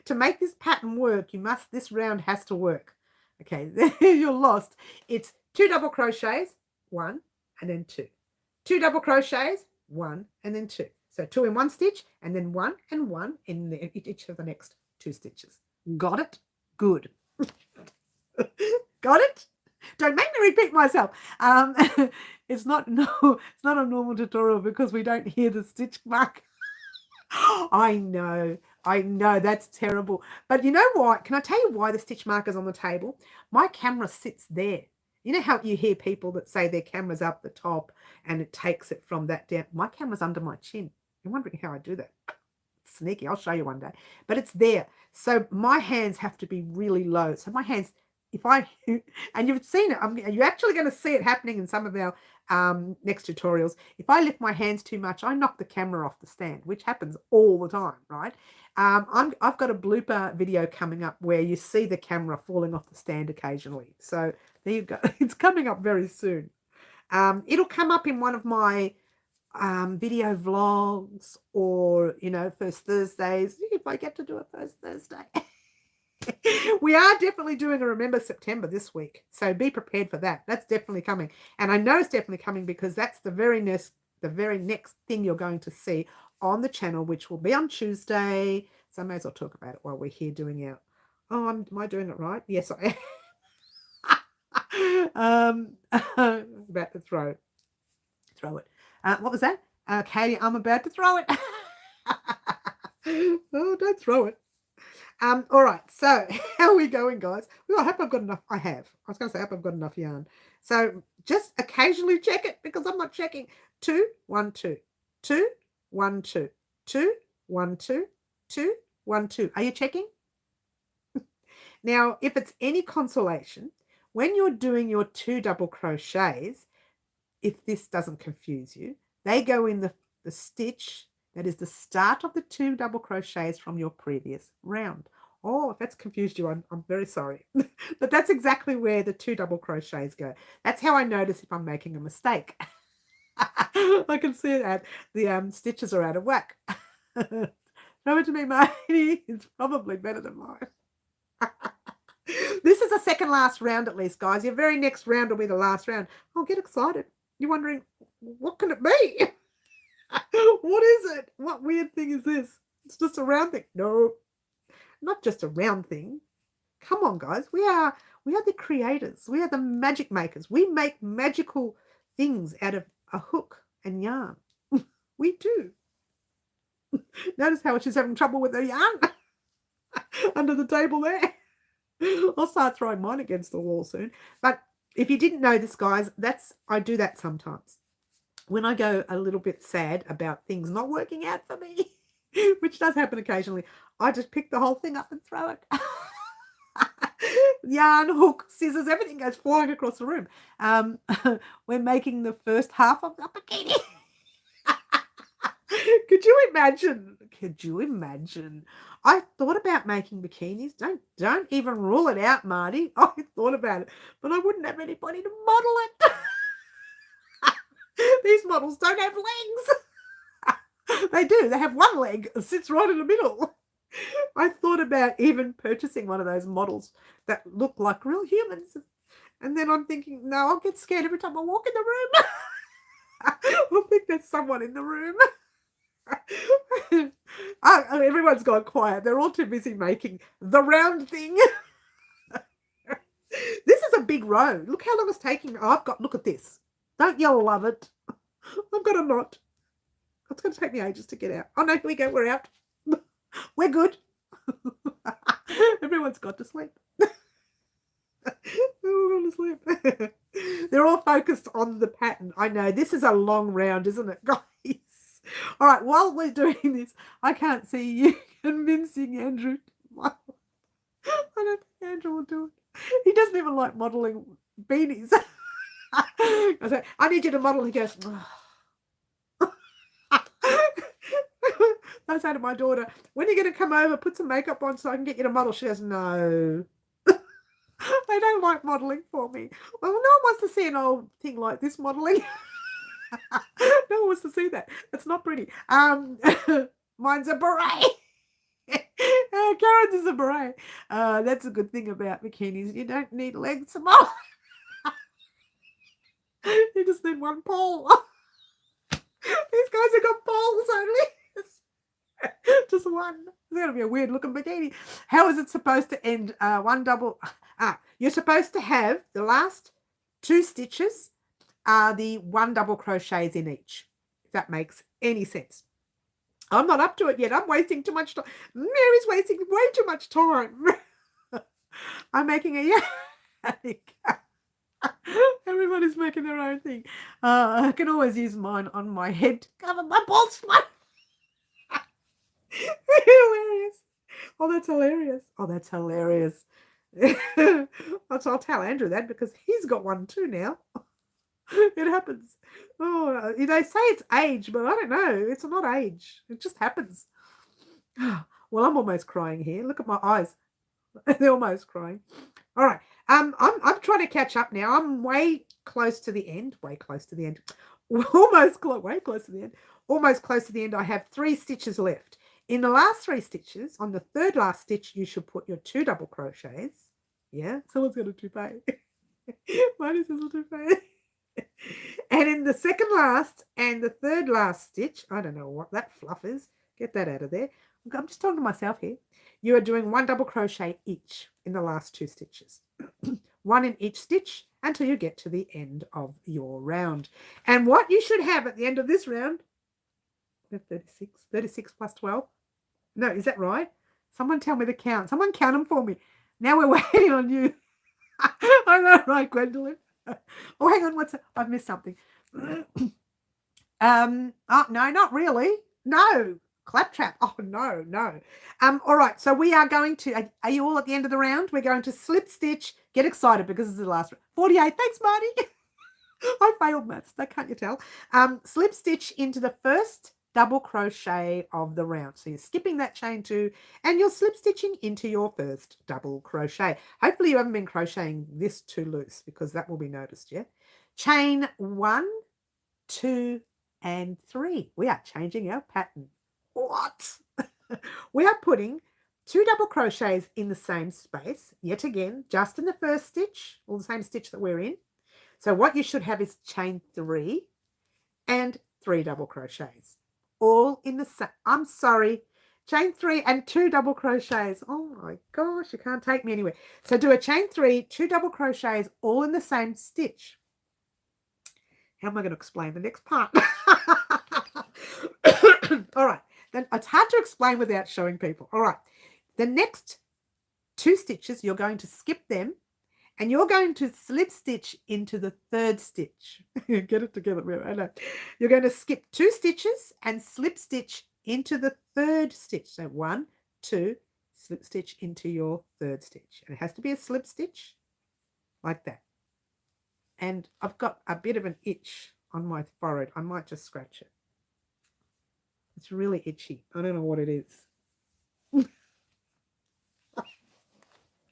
to make this pattern work. This round has to work. Okay, you're lost. It's 2 double crochets, 1 and then 2. 2 double crochets, 1 and then 2. So 2 in one stitch and then 1 and 1 in each of the next 2 stitches. Got it? Good. Got it? Don't make me repeat myself. It's not a normal tutorial because we don't hear the stitch mark. I know, that's terrible. But you know what? Can I tell you why the stitch marker's on the table? My camera sits there. You know how you hear people that say their camera's up the top and it takes it from that down? My camera's under my chin. You're wondering how I do that. Sneaky. I'll show you one day. But it's there. So my hands have to be really low. So my hands, and you've seen it, you're actually going to see it happening in some of our next tutorials. If I lift my hands too much, I knock the camera off the stand, which happens all the time, right? I've got a blooper video coming up where you see the camera falling off the stand occasionally. So there you go. It's coming up very soon. It'll come up in one of my video vlogs or, first Thursdays, if I get to do it first Thursday. We are definitely doing a Remember September this week, so be prepared for that. That's definitely coming, and I know it's definitely coming because that's the very next thing you're going to see on the channel, which will be on Tuesday. So I may as well talk about it while we're here doing our. Oh, am I doing it right? Yes, I am. About to throw it. What was that? Katie, I'm about to throw it. Oh, don't throw it. All right, so how are we going, guys? Well, I hope I've got enough. I have. I was going to say, I hope I've got enough yarn. So just occasionally check it because I'm not checking. 2, 1, 2, 2, 1, 2, 2, 1, 2, 2, 1, 2. Are you checking? Now, if it's any consolation, when you're doing your 2 double crochets, if this doesn't confuse you, they go in the stitch that is the start of the 2 double crochets from your previous round. Oh, if that's confused you, I'm very sorry. But that's exactly where the 2 double crochets go. That's how I notice if I'm making a mistake. I can see that the stitches are out of whack. Show it to me, matey. It's probably better than mine. This is the second last round at least, guys. Your very next round will be the last round. Oh, get excited. You're wondering, what can it be? What is it? What weird thing is this? It's just a round thing. No, not just a round thing. Come on, guys. We are the creators. We are the magic makers. We make magical things out of a hook and yarn. We do. Notice how she's having trouble with her yarn under the table there. I'll start throwing mine against the wall soon. But if you didn't know this, guys, I do that sometimes. When I go a little bit sad about things not working out for me, which does happen occasionally, I just pick the whole thing up and throw it. Yarn, hook, scissors, everything goes flying across the room. We're making the first half of the bikini. Could you imagine? Could you imagine? I thought about making bikinis. Don't even rule it out, Marty. I thought about it, but I wouldn't have anybody to model it. These models don't have legs. They do. They have one leg. It sits right in the middle. I thought about even purchasing one of those models that look like real humans. And then I'm thinking, no, I'll get scared every time I walk in the room. I'll think there's someone in the room. Everyone's gone quiet. They're all too busy making the round thing. This is a big row. Look how long it's taking. Oh, look at this. Don't you love it? I've got a knot. It's going to take me ages to get out. Oh, no, here we go. We're out. We're good. Everyone's got to sleep. We're going to sleep. They're all focused on the pattern. I know. This is a long round, isn't it, guys? All right, while we're doing this, I can't see you convincing Andrew. I don't think Andrew will do it. He doesn't even like modelling beanies. I say, I need you to model. He goes, oh. I say to my daughter, when are you going to come over, put some makeup on so I can get you to model? She goes, no. They don't like modelling for me. Well, no one wants to see an old thing like this modelling. No one wants to see that. It's not pretty. Mine's a beret. Karen's is a beret. That's a good thing about bikinis. You don't need legs to model. You just need one pole. These guys have got poles only. Just one. It's going to be a weird looking bikini. How is it supposed to end? One double. You're supposed to have the last 2 stitches are the 1 double crochets in each, if that makes any sense. I'm not up to it yet. I'm wasting too much time. Mary's wasting way too much time. I'm making a everybody's making their own thing. I can always use mine on my head to cover my bald spot. Hilarious. Oh, that's hilarious. Oh, that's hilarious. I'll tell Andrew that because he's got one too now. It happens. Oh, they say it's age, but I don't know. It's not age. It just happens. Well, I'm almost crying here. Look at my eyes. They're almost crying. All right. I'm trying to catch up now. I'm way close to the end. Way close to the end. Way close to the end. Almost close to the end. I have 3 stitches left. In the last 3 stitches, on the third last stitch, you should put your 2 double crochets. Yeah, someone's got a toupee. Mine is a little toupee. And in the second last and the third last stitch, I don't know what that fluff is. Get that out of there. I'm just talking to myself here. You are doing 1 double crochet each in the last 2 stitches. 1 in each stitch until you get to the end of your round. And what you should have at the end of this round 36 plus 12. No, is that right? Someone tell me the count. Someone count them for me. Now we're waiting on you. I know, right, Gwendolyn? Oh, hang on. I've missed something. Oh, no, not really. No. Claptrap. Oh, no, no. All right. So we are going to, are you all at the end of the round? We're going to slip stitch. Get excited because this is the last round. 48. Thanks, Marty. I failed maths. Can't you tell? Slip stitch into the first double crochet of the round. So you're skipping that chain 2 and you're slip stitching into your first double crochet. Hopefully you haven't been crocheting this too loose because that will be noticed, yeah? Chain 1, 2, and 3. We are changing our pattern. What? We are putting 2 double crochets in the same space, yet again, just in the first stitch, or the same stitch that we're in. So what you should have is chain 3 and 3 double crochets, all in the same. I'm sorry, chain 3 and 2 double crochets. Oh my gosh, you can't take me anywhere. So do a chain 3, 2 double crochets, all in the same stitch. How am I going to explain the next part? All right, then it's hard to explain without showing people. All right, the next 2 stitches, you're going to skip them and you're going to slip stitch into the 3rd stitch. Get it together. I know. You're going to skip 2 stitches and slip stitch into the 3rd stitch. So 1, 2, slip stitch into your 3rd stitch. And it has to be a slip stitch like that. And I've got a bit of an itch on my forehead. I might just scratch it. It's really itchy. I don't know what it is.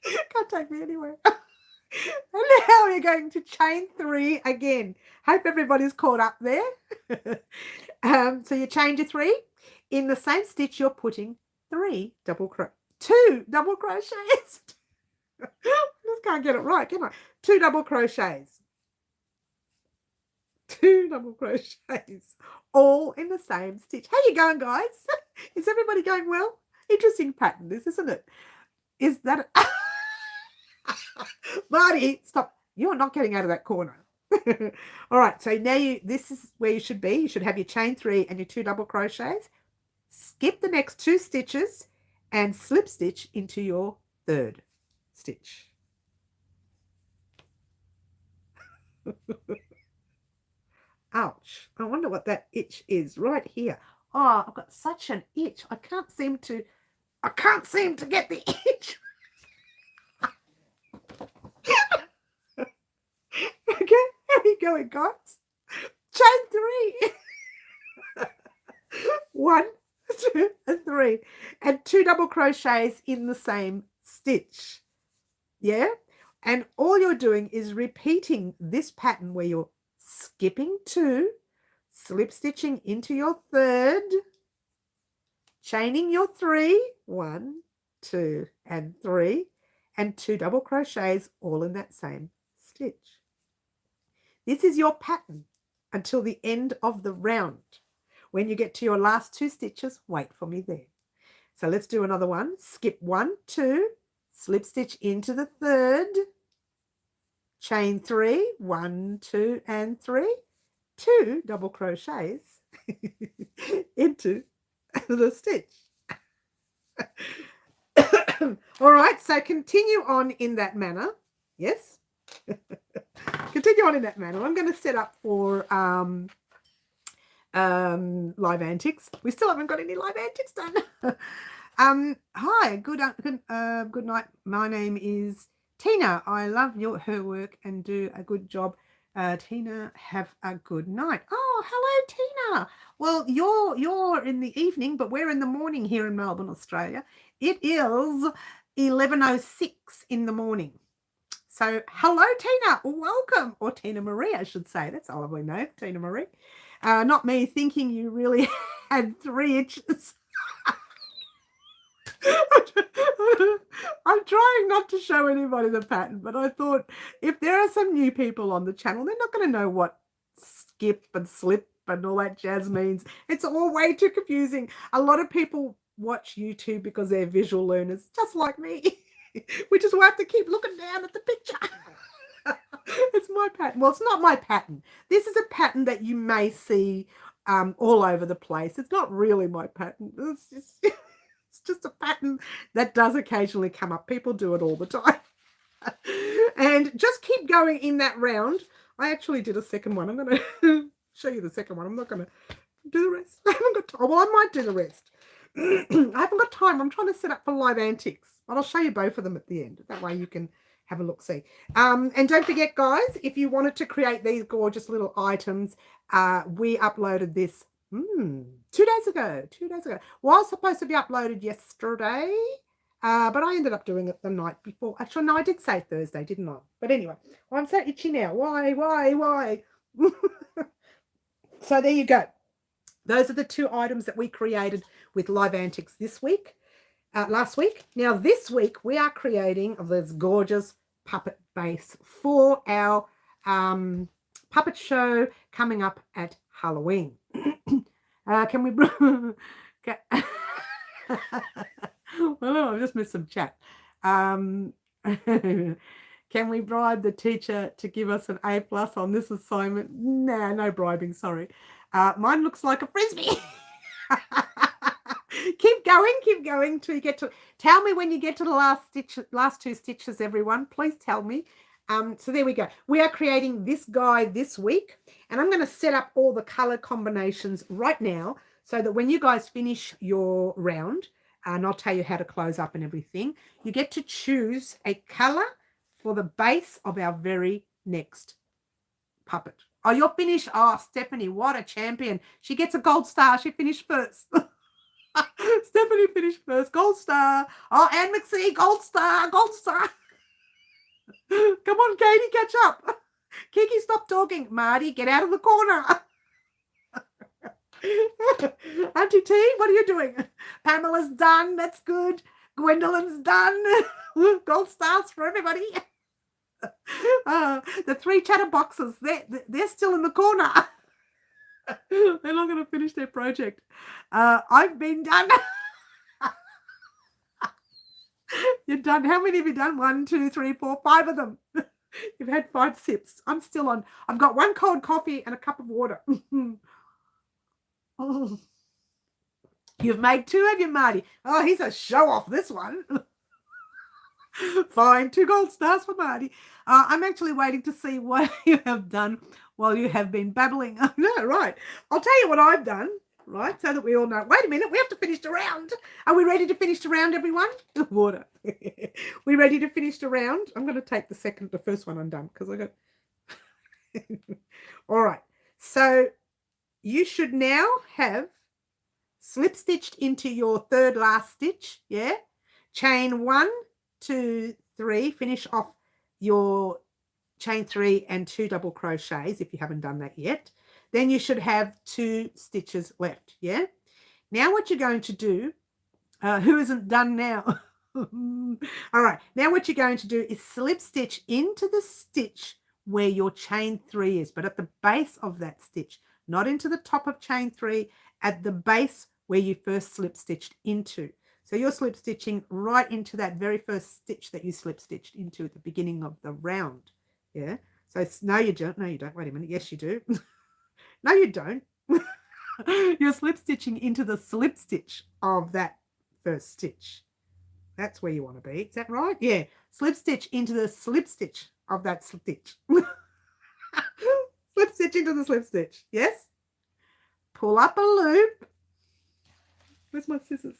Can't take me anywhere. And now we're going to chain 3 again. Hope everybody's caught up there. So you chain your 3. In the same stitch, you're putting 2 double crochets. I just can't get it right, can I? 2 double crochets. 2 double crochets, all in the same stitch. How you going, guys? Is everybody going well? Interesting pattern, this, isn't it? Is that... Marty, stop. You're not getting out of that corner. All right, so now this is where you should be. You should have your chain 3 and your 2 double crochets. Skip the next 2 stitches and slip stitch into your 3rd stitch. Ouch. I wonder what that itch is right here. Oh, I've got such an itch. I can't seem to get the itch. Okay, how are you going, guys? Chain 3. 1, 2, and 3. And 2 double crochets in the same stitch. Yeah? And all you're doing is repeating this pattern where you're skipping 2, slip stitching into your 3rd, chaining your 3, 1, 2, and 3, and 2 double crochets all in that same stitch. This is your pattern until the end of the round. When you get to your last 2 stitches, wait for me there. So let's do another one. Skip 1, 2, slip stitch into the 3rd, chain 3, 1, 2, and 3, 2 double crochets into the stitch. All right, so continue on in that manner. Yes? Continue on in that manner. I'm going to set up for live antics. We still haven't got any live antics done. Hi, good night. My name is Tina. I love her work and do a good job. Tina, have a good night. Oh, hello, Tina. Well, you're in the evening, but we're in the morning here in Melbourne, Australia. It is 11:06 in the morning. So, hello, Tina. Welcome. Or Tina Marie, I should say. That's all I know, Tina Marie. Not me thinking you really had 3 inches. I'm trying not to show anybody the pattern, but I thought if there are some new people on the channel, they're not going to know what skip and slip and all that jazz means. It's all way too confusing. A lot of people watch YouTube because they're visual learners, just like me. We just have to keep looking down at the picture. It's my pattern. Well, it's not my pattern. This is a pattern that you may see all over the place. It's not really my pattern. It's just, it's just a pattern that does occasionally come up. People do it all the time. And just keep going in that round. I actually did a second one. I'm going to show you the second one. I'm not going to do the rest. I haven't got time. Well, I might do the rest. I haven't got time. I'm trying to set up for live antics. But I'll show you both of them at the end. That way you can have a look-see. And don't forget, guys, if you wanted to create these gorgeous little items, we uploaded this 2 days ago. 2 days ago. Was supposed to be uploaded yesterday, but I ended up doing it the night before. Actually, no, I did say Thursday, didn't I? But anyway, I'm so itchy now. Why? So there you go. Those are the 2 items that we created with Live Antics this week. Last week. Now this week we are creating this gorgeous puppet base for our puppet show coming up at Halloween. Can we well, I've just missed some chat. Can we bribe the teacher to give us an A+ on this assignment? Nah, no bribing, sorry. Mine looks like a frisbee. Keep going till you get to. Tell me when you get to the last 2 stitches, everyone. Please tell me. So there we go. We are creating this guy this week, and I'm going to set up all the color combinations right now so that when you guys finish your round, and I'll tell you how to close up and everything, you get to choose a color for the base of our very next puppet. Oh, you're finished. Oh, Stephanie, what a champion. She gets a gold star. She finished first. Stephanie finished first. Gold star. Oh, Anne McSee, gold star. Gold star. Come on, Katie, catch up. Kiki, stop talking. Marty, get out of the corner. Auntie T, what are you doing? Pamela's done. That's good. Gwendolyn's done. Gold stars for everybody. The 3 chatterboxes, they're still in the corner. They're not going to finish their project. I've been done. You're done. How many have you done? 1, 2, 3, 4, 5 of them. You've had 5 sips. I'm still on. I've got 1 cold coffee and a cup of water. You've made 2, have you, Marty? Oh, he's a show off, this one. Fine, 2 gold stars for Marty. I'm actually waiting to see what you have done while you have been babbling. I know, right. I'll tell you what I've done, right, so that we all know. Wait a minute, we have to finish the round. Are we ready to finish the round, everyone? Water. We ready to finish the round? I'm going to take the first one undone because I got... All right. So you should now have slip stitched into your 3rd last stitch, yeah? Chain 1, 2, 3, finish off your chain 3 and 2 double crochets if you haven't done that yet. Then you should have 2 stitches left, yeah? Now what you're going to do, who isn't done now? All right, now what you're going to do is slip stitch into the stitch where your chain 3 is, but at the base of that stitch, not into the top of chain 3, at the base where you first slip stitched into. So you're slip stitching right into that very first stitch that you slip stitched into at the beginning of the round. Yeah. So no, you don't. No, you don't. Wait a minute. Yes, you do. No, you don't. You're slip stitching into the slip stitch of that first stitch. That's where you want to be. Is that right? Yeah. Slip stitch into the slip stitch of that stitch. Slip stitch into the slip stitch. Yes. Pull up a loop. Where's my scissors?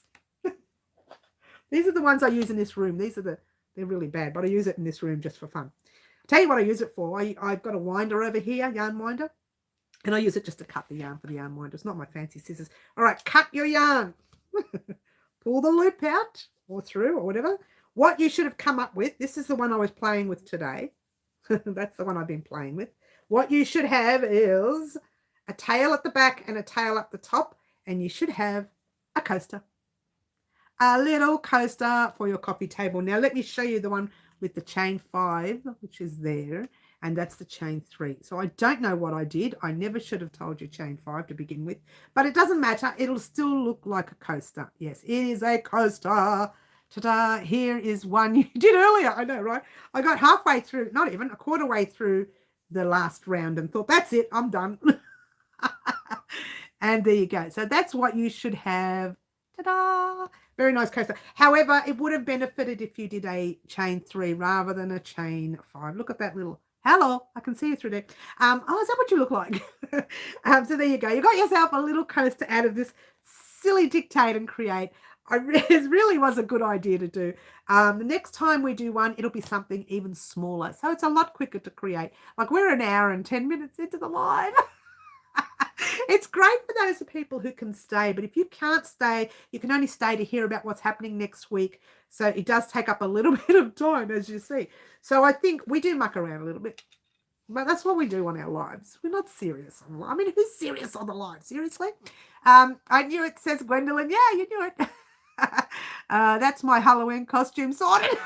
These are the ones I use in this room. They're really bad, but I use it in this room just for fun. I'll tell you what I use it for. I've got a winder over here, yarn winder, and I use it just to cut the yarn for the yarn winder. It's not my fancy scissors. All right, cut your yarn. Pull the loop out or through or whatever. What you should have come up with, this is the one I was playing with today. That's the one I've been playing with. What you should have is a tail at the back and a tail up the top, and you should have a coaster. A little coaster for your coffee table. Now let me show you the one with the chain 5, which is there, and that's the chain 3. So I don't know what I did. I never should have told you chain 5 to begin with, but it doesn't matter. It'll still look like a coaster. Yes, it is a coaster. Ta-da! Here is one you did earlier. I know, right? I got halfway through, not even a quarter way through the last round and thought, that's it, I'm done. And there you go. So that's what you should have. Ta-da! Very nice coaster. However, it would have benefited if you did a chain 3 rather than a chain 5. Look at that little, hello, I can see you through there. Oh, is that what you look like? So there you go. You got yourself a little coaster out of this silly dictate and create. It really was a good idea to do. The next time we do one, it'll be something even smaller. So it's a lot quicker to create. Like we're an hour and 10 minutes into the live. It's great for those people who can stay, but if you can't stay, you can only stay to hear about what's happening next week. So it does take up a little bit of time, as you see. So I think we do muck around a little bit, but that's what we do on our lives. We're not serious on the live. I mean, who's serious on the live? Seriously? I knew it, says Gwendolyn. Yeah, you knew it. That's my Halloween costume sorted.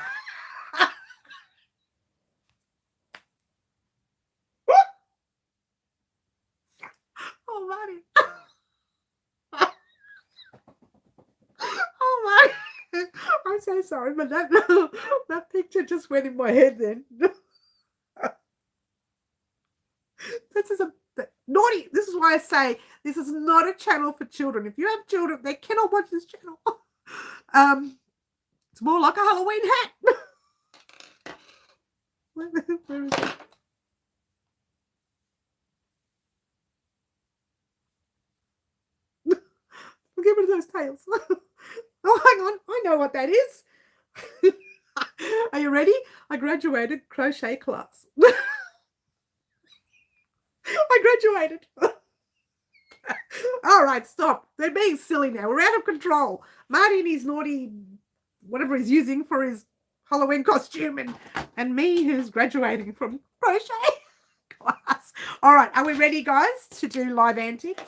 Oh, Marty. Oh, my. I'm so sorry, but that picture just went in my head then. This is a naughty. This is why I say this is not a channel for children. If you have children, they cannot watch this channel. It's more like a Halloween hat. Where is it? Get rid of those tails. Oh, hang on. I know what that is. Are you ready? I graduated crochet class. I graduated. All right, stop. They're being silly now. We're out of control. Marty and his naughty, whatever he's using for his Halloween costume, and me who's graduating from crochet class. All right, are we ready, guys, to do live antics?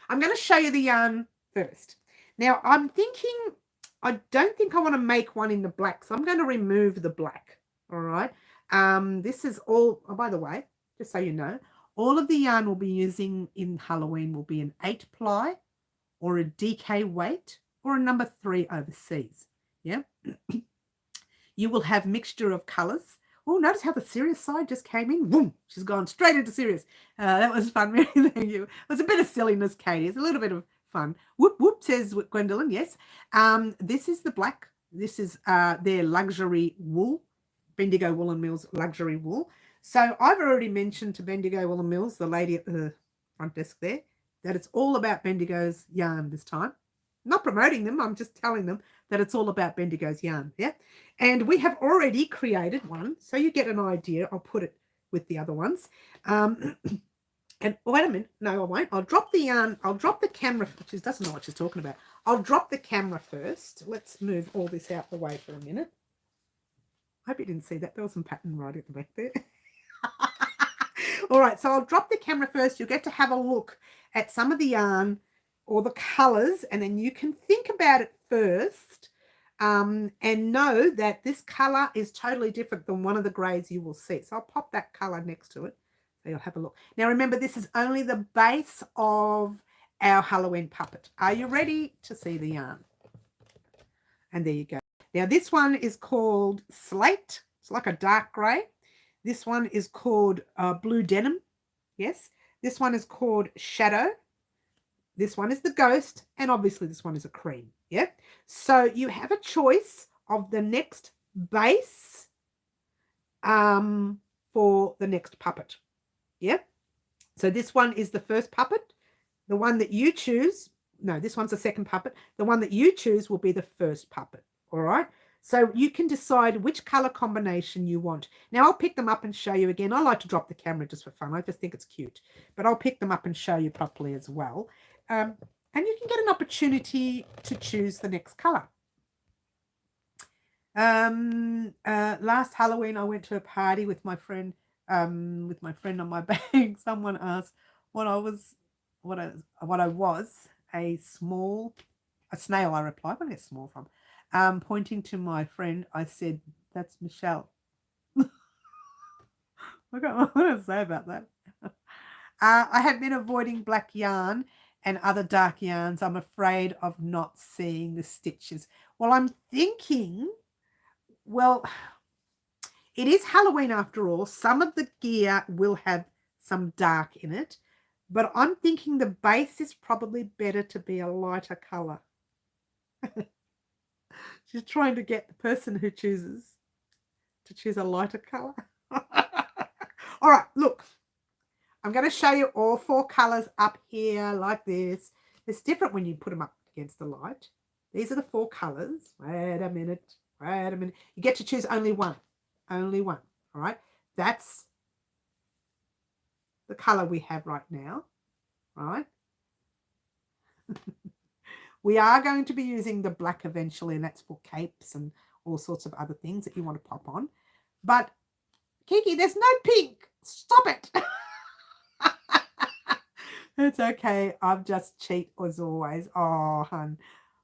I'm going to show you the yarn first. Now, I'm thinking, I don't think I want to make one in the black, so I'm going to remove the black. All right. This is all, oh, by the way, just so you know, all of the yarn we'll be using in Halloween will be an 8-ply or a DK weight or a number 3 overseas. Yeah. You will have mixture of colors. Oh, notice how the serious side just came in. Boom, she's gone straight into serious. That was fun. Mary, thank you. It was a bit of silliness, Katie. It's a little bit of fun. Whoop, whoop, says Gwendolyn. Yes. This is the black. This is their luxury wool, Bendigo Woolen Mills luxury wool. So I've already mentioned to Bendigo Woolen Mills, the lady at the front desk there, that it's all about Bendigo's yarn this time. I'm not promoting them. I'm just telling them that it's all about Bendigo's yarn. Yeah. And we have already created one. So you get an idea. I'll put it with the other ones. And wait a minute. No, I won't. I'll drop the yarn. I'll drop the camera. She doesn't know what she's talking about. I'll drop the camera first. Let's move all this out the way for a minute. I hope you didn't see that. There was some pattern right at the back there. All right, so I'll drop the camera first. You'll get to have a look at some of the yarn or the colors, and then you can think about it first and know that this color is totally different than one of the grays you will see. So I'll pop that color next to it. So you'll have a look. Now, remember, this is only the base of our Halloween puppet. Are you ready to see the yarn? And there you go. Now, this one is called Slate. It's like a dark gray. This one is called Blue Denim. Yes. This one is called Shadow. This one is the Ghost. And obviously this one is a cream. Yeah. So you have a choice of the next base for the next puppet. Yeah. So this one is the first puppet. The one that you choose. No, this one's the second puppet. The one that you choose will be the first puppet. All right. So you can decide which color combination you want. Now, I'll pick them up and show you again. I like to drop the camera just for fun. I just think it's cute. But I'll pick them up and show you properly as well. And you can get an opportunity to choose the next color. Last Halloween, I went to a party with my friend on my bag. Someone asked what I was, a snail, I replied. Where did I get small from? Pointing to my friend, I said, that's Michelle. What to say about that? I have been avoiding black yarn and other dark yarns. I'm afraid of not seeing the stitches. Well, I'm thinking, well, it is Halloween after all. Some of the gear will have some dark in it. but I'm thinking the base is probably better to be a lighter color. She's trying to get the person who chooses to choose a lighter color. All right, look, I'm going to show you all 4 colors up here like this. It's different when you put them up against the light. These are the 4 colors. Wait a minute. You get to choose only one. Only one. All right. That's the color we have right now. Right. We are going to be using the black eventually, and that's for capes and all sorts of other things that you want to pop on. But Kiki, there's no pink. Stop it. It's okay. I'm just cheat as always. Oh, hun.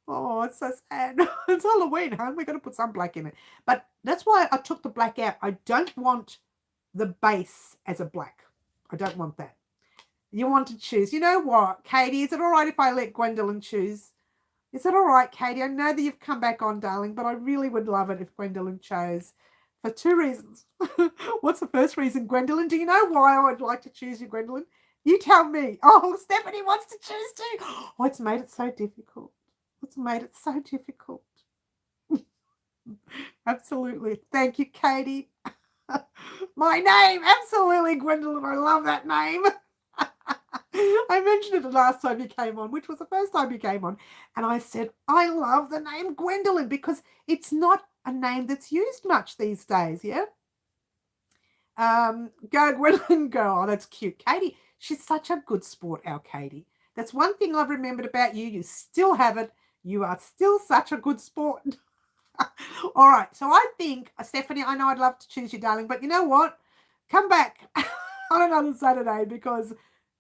Oh, it's so sad. It's Halloween, hun. We're going to put some black in it. But that's why I took the black out. I don't want the base as a black. I don't want that. You want to choose. You know what, Katie? Is it all right if I let Gwendolyn choose? Is it all right, Katie? I know that you've come back on, darling, but I really would love it if Gwendolyn chose for 2 reasons. What's the first reason, Gwendolyn? Do you know why I would like to choose you, Gwendolyn? You tell me. Oh, Stephanie wants to choose too. Oh, it's made it so difficult. It's made it so difficult. Absolutely. Thank you, Katie. My name. Absolutely, Gwendolyn. I love that name. I mentioned it the last time you came on, which was the first time you came on. And I said, I love the name Gwendolyn because it's not a name that's used much these days. Yeah. Go, Gwendolyn, go. Oh, that's cute. Katie, she's such a good sport, our Katie. That's one thing I've remembered about you. You still have it. You are still such a good sport. All right. So I think, Stephanie, I know I'd love to choose you, darling, but you know what? Come back on another Saturday because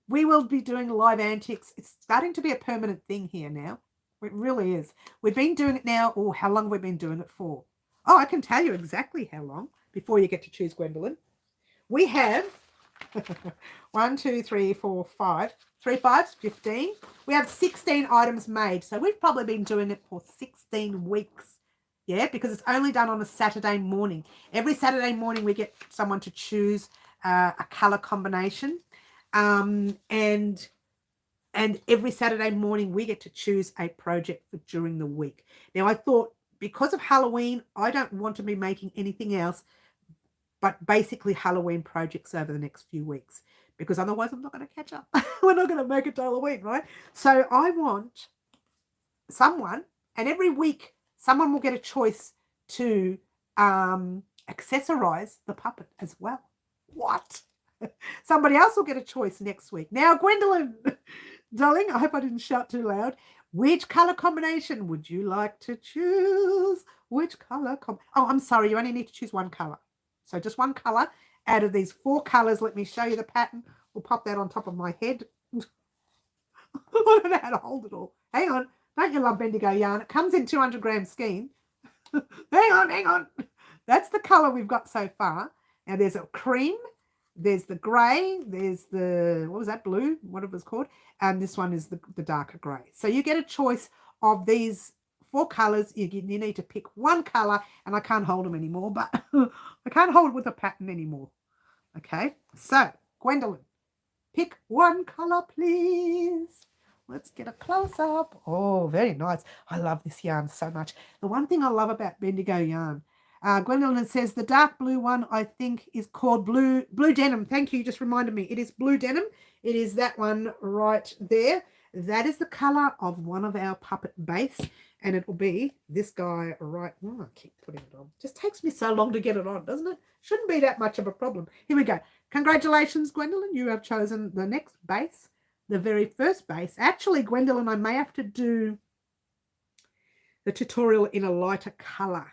we will be doing live antics. It's starting to be a permanent thing here now. It really is. We've been doing it now. Oh, how long have we been doing it for? Oh, I can tell you exactly how long before you get to choose Gwendolyn. We have 1, 2, 3, 4, 5. 3 5s, 15. We have 16 items made. So we've probably been doing it for 16 weeks. Yeah, because it's only done on a Saturday morning. Every Saturday morning we get someone to choose a color combination. And every Saturday morning we get to choose a project for during the week. Now I thought because of Halloween, I don't want to be making anything else but basically Halloween projects over the next few weeks because otherwise I'm not going to catch up. We're not going to make it to Halloween, right? So I want someone, and every week someone will get a choice to accessorize the puppet as well. What? Somebody else will get a choice next week. Now, Gwendolyn, darling, I hope I didn't shout too loud. Which color combination would you like to choose? Which color? Oh, I'm sorry. You only need to choose one color. So just one color out of these 4 colors. Let me show you the pattern. We'll pop that on top of my head. I don't know how to hold it all. Hang on. Don't you love Bendigo yarn? It comes in 200-gram skein. Hang on. That's the color we've got so far. Now there's a cream. There's the grey, there's the, what was that, blue, what it was called, and this one is the darker grey. So you get a choice of these 4 colours. You need to pick one colour, and I can't hold them anymore, but I can't hold it with a pattern anymore. Okay, so Gwendolyn, pick one colour, please. Let's get a close-up. Oh, very nice. I love this yarn so much. The one thing I love about Bendigo yarn, Gwendolyn says the dark blue one I think is called blue denim. Thank you. You just reminded me. It is blue denim. It is that one right there. That is the color of one of our puppet base. And it will be this guy right. Oh, I keep putting it on. Just takes me so long to get it on, doesn't it? Shouldn't be that much of a problem. Here we go. Congratulations, Gwendolyn. You have chosen the next base, the very first base. Actually, Gwendolyn, I may have to do the tutorial in a lighter color.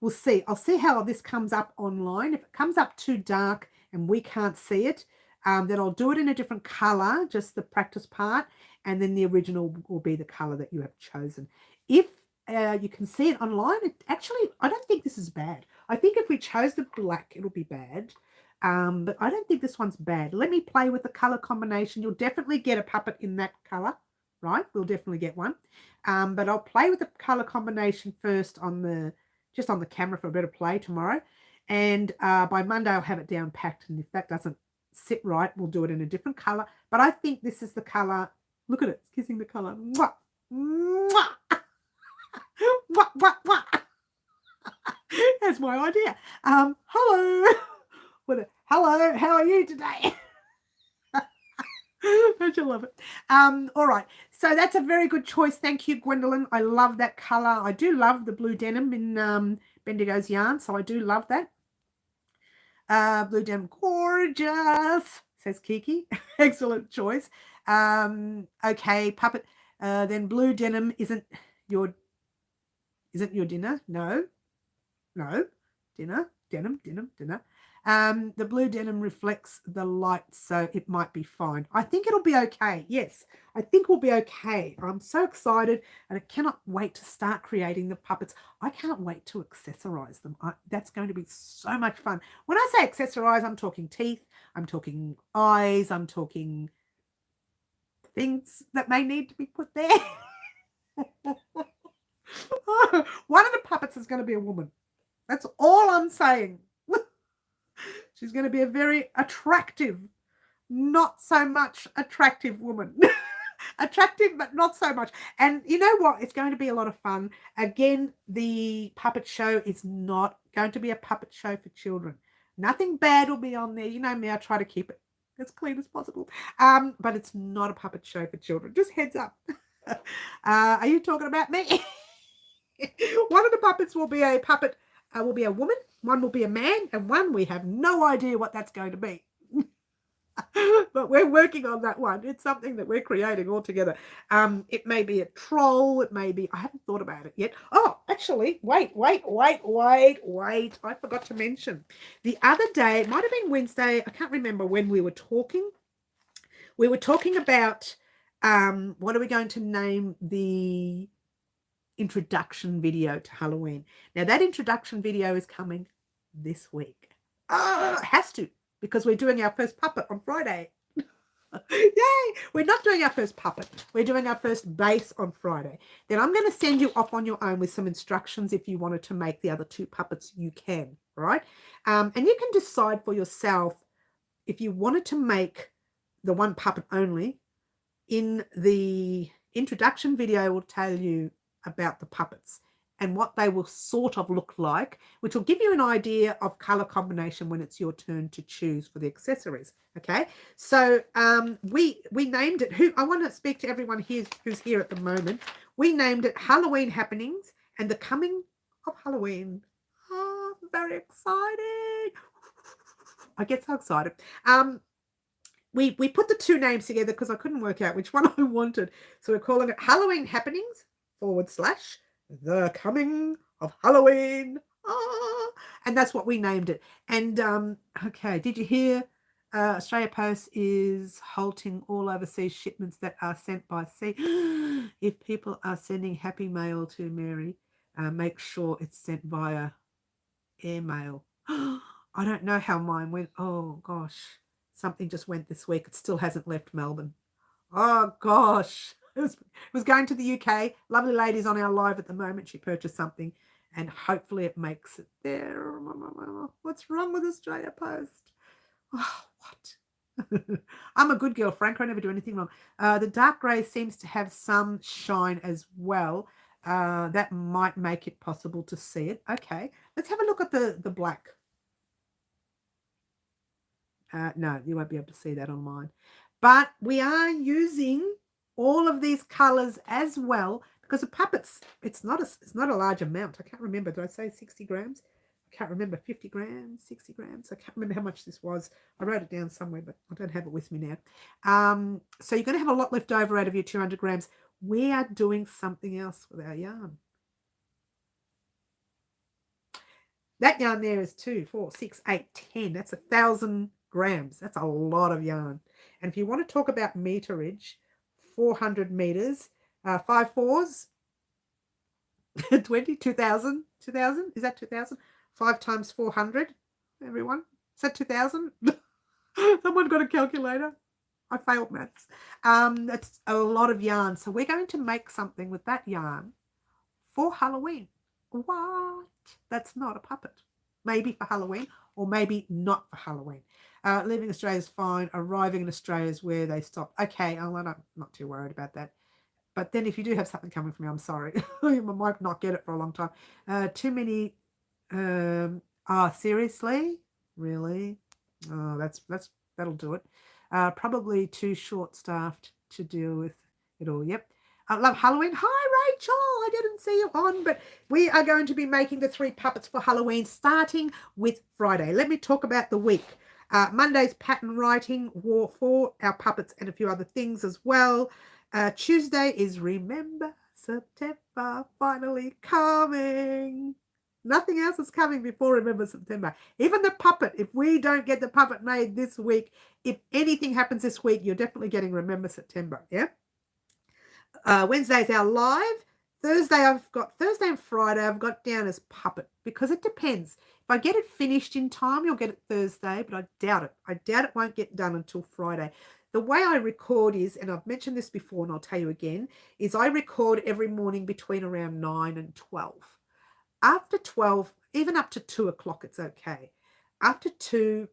We'll see. I'll see how this comes up online. If it comes up too dark and we can't see it, then I'll do it in a different color, just the practice part, and then the original will be the color that you have chosen. If you can see it online, actually, I don't think this is bad. I think if we chose the black, it'll be bad. But I don't think this one's bad. Let me play with the color combination. You'll definitely get a puppet in that color, right? We'll definitely get one. But I'll play with the color combination first on the just on the camera for a bit of play tomorrow. And by Monday, I'll have it down packed. And if that doesn't sit right, we'll do it in a different color. but I think this is the color. Look at it, it's kissing the color. Mwah, mwah, mwah, mwah, mwah. That's my idea. Hello. Hello, how are you today? Don't you love it? All right, so that's a very good choice. Thank you, Gwendolyn. I love that color. I do love the blue denim in Bendigo's yarn, so I do love that. Blue denim, gorgeous, says Kiki. Excellent choice. Okay, puppet. Then blue denim isn't your dinner? No, dinner, denim. The blue denim reflects the light, so it might be fine. I think it'll be okay. Yes, I think we'll be okay. I'm so excited, and I cannot wait to start creating the puppets. I can't wait to accessorize them. That's going to be so much fun. When I say accessorize, I'm talking teeth, I'm talking eyes, I'm talking things that may need to be put there. One of the puppets is going to be a woman. That's all I'm saying. She's going to be a very attractive, not so much attractive woman. Attractive, but not so much. And you know what? It's going to be a lot of fun. Again, the puppet show is not going to be a puppet show for children. Nothing bad will be on there. You know me, I try to keep it as clean as possible. But it's not a puppet show for children. Just heads up. Are you talking about me? One of the puppets will be a puppet, will be a woman, one will be a man, and one we have no idea what that's going to be. But we're working on that one. It's something that we're creating all together. It may be a troll, it may be, I haven't thought about it yet. Oh, actually, wait. I forgot to mention. The other day, it might have been Wednesday, I can't remember when we were talking. We were talking about what are we going to name the introduction video to Halloween. Now that introduction video is coming this week. It has to, because we're doing our first puppet on Friday. Yay! We're not doing our first puppet. We're doing our first base on Friday. Then I'm going to send you off on your own with some instructions. If you wanted to make the other two puppets, you can, right? And you can decide for yourself if you wanted to make the one puppet only. In the introduction video, will tell you about the puppets and what they will sort of look like, which will give you an idea of color combination when it's your turn to choose for the accessories. Okay, so we named it, I want to speak to everyone here who's here at the moment. We named it Halloween Happenings and the Coming of Halloween. Oh, I'm very excited. I get so excited. We put the two names together because I couldn't work out which one I wanted. So we're calling it Halloween Happenings / The Coming of Halloween. And that's what we named it. And okay, did you hear Australia Post is halting all overseas shipments that are sent by sea? If people are sending happy mail to Mary, make sure it's sent via airmail. I don't know how mine went. Oh gosh, something just went this week. It still hasn't left Melbourne. Oh gosh. It was going to the UK. Lovely lady's on our live at the moment. She purchased something and hopefully it makes it there. What's wrong with Australia Post? Oh, what? I'm a good girl, Frank. I never do anything wrong. The dark grey seems to have some shine as well. That might make it possible to see it. Okay, let's have a look at the black. No, you won't be able to see that on mine. But we are using all of these colors as well because the puppets, it's not a large amount. I can't remember. Did I say 60 grams? I can't remember. 50 grams, 60 grams. I can't remember how much this was. I wrote it down somewhere, but I don't have it with me now. So you're going to have a lot left over out of your 200 grams. We are doing something else with our yarn. That yarn there is 2, 4, 6, 8, 10. That's 1,000 grams. That's a lot of yarn. And if you want to talk about meterage, 400 meters, 5 4s, 20, 2,000, 2,000. Is that 2,000? 5 times 400, everyone. Is that 2,000? Someone got a calculator? I failed maths. That's a lot of yarn. So we're going to make something with that yarn for Halloween. What? That's not a puppet. maybe for Halloween, or maybe not for Halloween. Leaving Australia is fine. Arriving in Australia is where they stop. Okay, I'm not too worried about that. But then if you do have something coming from me, I'm sorry. I might not get it for a long time. Too many. Seriously? Really? Oh, that'll do it. Probably too short-staffed to deal with it all. Yep. I love Halloween. Hi, Rachel. I didn't see you on, but we are going to be making the 3 puppets for Halloween, starting with Friday. Let me talk about the week. Monday's pattern writing, war for our puppets and a few other things as well. Tuesday is Remember September, finally coming. Nothing else is coming before Remember September. Even the puppet, if we don't get the puppet made this week, if anything happens this week, you're definitely getting Remember September, yeah? Wednesday's our live. Thursday and Friday I've got down as puppet because it depends. If I get it finished in time, you'll get it Thursday, but I doubt it. I doubt it won't get done until Friday. The way I record is, and I've mentioned this before and I'll tell you again, is I record every morning between around 9 and 12. After 12, even up to 2 o'clock, it's okay. After 2,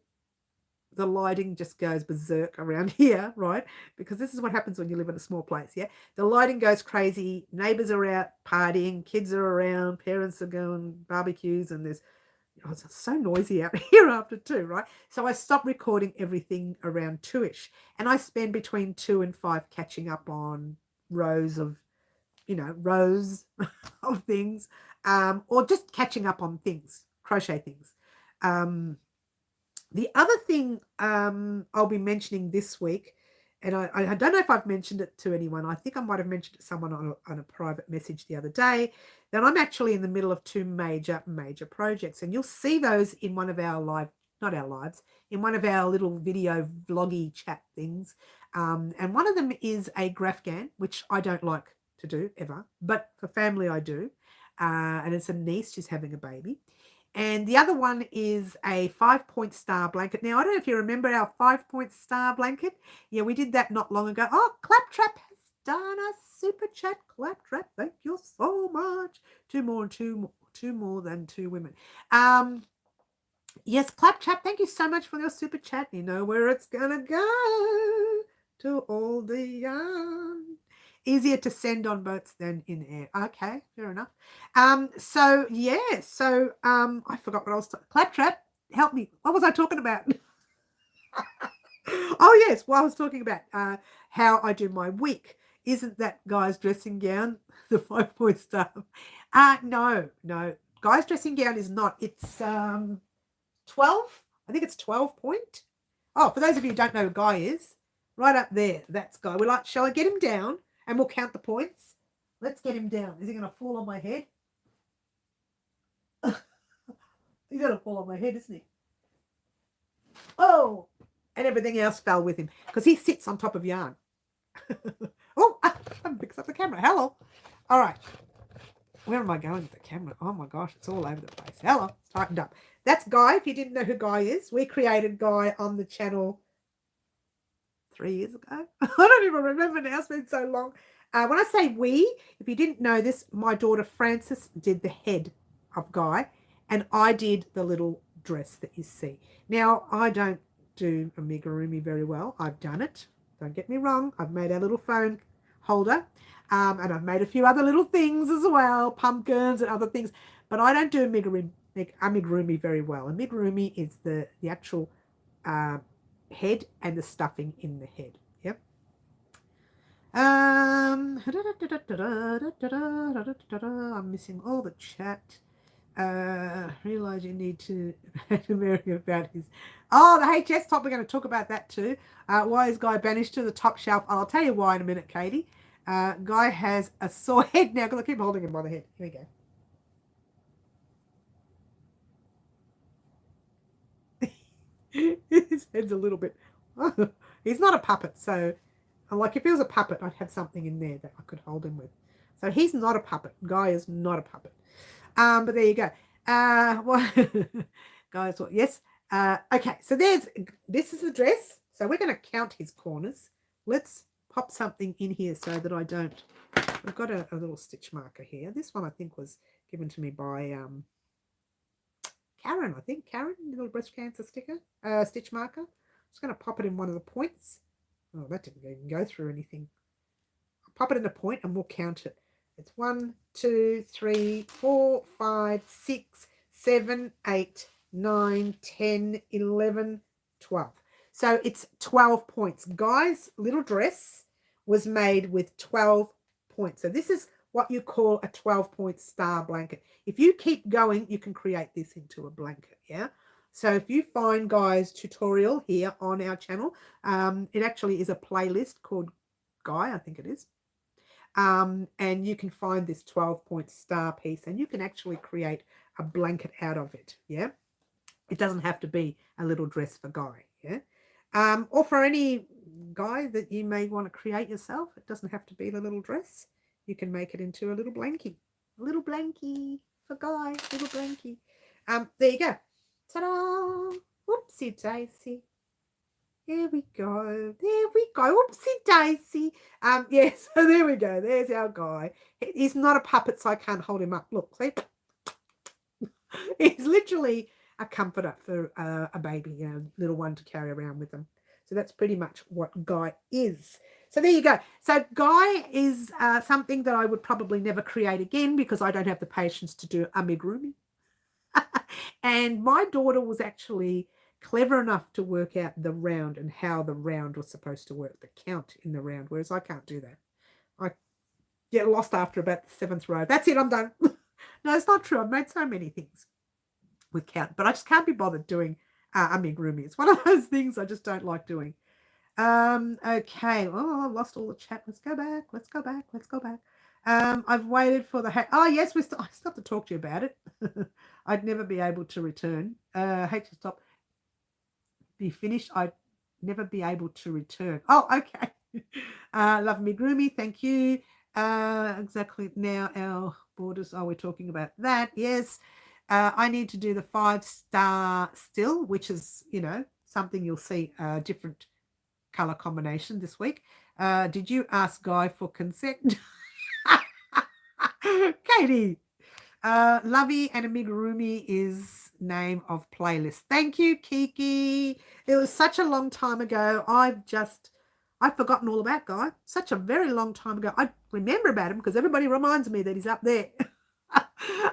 the lighting just goes berserk around here, right? Because this is what happens when you live in a small place, yeah? The lighting goes crazy. Neighbors are out partying. Kids are around. Parents are going barbecues. And it's so noisy out here after 2, right? So I stop recording everything around 2-ish. And I spend between 2 and 5 catching up on rows of things, or just catching up on things, crochet things. The other thing I'll be mentioning this week, and I don't know if I've mentioned it to anyone. I think I might have mentioned it to someone on a private message the other day, that I'm actually in the middle of 2 major projects. And you'll see those in one of our in one of our little video vloggy chat things. And one of them is a Grafgan, which I don't like to do ever, but for family I do. And it's a niece, she's having a baby. And the other one is a 5-point star blanket. Now, I don't know if you remember our 5-point star blanket. Yeah, we did that not long ago. Oh, Claptrap has done a super chat. Claptrap, thank you so much. 2 more than 2 women. Yes, Claptrap, thank you so much for your super chat. You know where it's going to go, to all the yarn. Easier to send on boats than in air. Okay, fair enough. I forgot what I was talking. Claptrap, help me. What was I talking about? Oh yes, well I was talking about how I do my week. Isn't that guy's dressing gown the 5-point star? No. Guy's dressing gown is not. It's 12. I think it's 12 point. Oh, for those of you who don't know who Guy is, right up there, that's Guy. Shall I get him down? And we'll count the points. Let's get him down. Is he going to fall on my head? He's going to fall on my head, isn't he? Oh, and everything else fell with him because he sits on top of yarn. Oh, I fixed up the camera. Hello. All right. Where am I going with the camera? Oh, my gosh, it's all over the place. Hello. It's tightened up. That's Guy. If you didn't know who Guy is, we created Guy on the channel 3 years ago. I don't even remember now. It's been so long. When I say we, if you didn't know this, my daughter Frances did the head of Guy, and I did the little dress that you see. Now, I don't do amigurumi very well. I've done it. Don't get me wrong. I've made a little phone holder, and I've made a few other little things as well, pumpkins and other things. But I don't do amigurumi very well. Amigurumi is the actual head and the stuffing in the head. Yep. I'm missing all the chat. Realize you need to marry about his. Oh, the HS top. We're going to talk about that too. Why is Guy banished to the top shelf? I'll tell you why in a minute, Katie. Guy has a sore head now because I keep holding him by the head. Here we go. His head's a little bit. He's not a puppet, so like if he was a puppet, I'd have something in there that I could hold him with. So he's not a puppet. Guy is not a puppet. But there you go. Guys, well, yes. Okay, so this is the dress. So we're going to count his corners. Let's pop something in here so that I don't. I've got a little stitch marker here. This one I think was given to me by Karen, I think. Karen, little breast cancer sticker, stitch marker. Just going to pop it in one of the points. Oh, that didn't even go through anything. I'll pop it in a point and we'll count it. It's 1, 2, 3, 4, 5, 6, 7, 8, 9, 10, 11, 12. So it's 12 points. Guy's little dress was made with 12 points. So this is what you call a 12-point star blanket. If you keep going, you can create this into a blanket, yeah? So if you find Guy's tutorial here on our channel, it actually is a playlist called Guy, I think it is. And you can find this 12-point star piece and you can actually create a blanket out of it, yeah? It doesn't have to be a little dress for Guy, yeah? Or for any guy that you may want to create yourself. It doesn't have to be the little dress. You can make it into a little blankie. A little blankie for Guy, little blankie. There you go. Ta-da! Whoopsie daisy. There we go. There we go. Whoopsie daisy. Yeah, so there we go. There's our Guy. He's not a puppet, so I can't hold him up. Look, see? He's literally a comforter for a baby, you know, little one to carry around with them. So that's pretty much what Guy is. So there you go. So Guy is something that I would probably never create again because I don't have the patience to do amigurumi. And my daughter was actually clever enough to work out the round and how the round was supposed to work, the count in the round, whereas I can't do that. I get lost after about the 7th row. That's it, I'm done. No, it's not true. I've made so many things with count, but I just can't be bothered doing amigurumi. It's one of those things I just don't like doing. Okay. Oh, I've lost all the chat. Let's go back. Let's go back. Let's go back. I've waited for the oh yes, I still have to talk to you about it. I'd never be able to return. Hate to stop. Be finished. I'd never be able to return. Oh, okay. Love amigurumi. Thank you. Exactly. Now our borders. Oh, we're talking about that. Yes. I need to do the 5-star still, which is, you know, something you'll see a different color combination this week. Did you ask Guy for consent? Katie. Lovey and amigurumi is name of playlist. Thank you, Kiki. It was such a long time ago. I've forgotten all about Guy. Such a very long time ago. I remember about him because everybody reminds me that he's up there.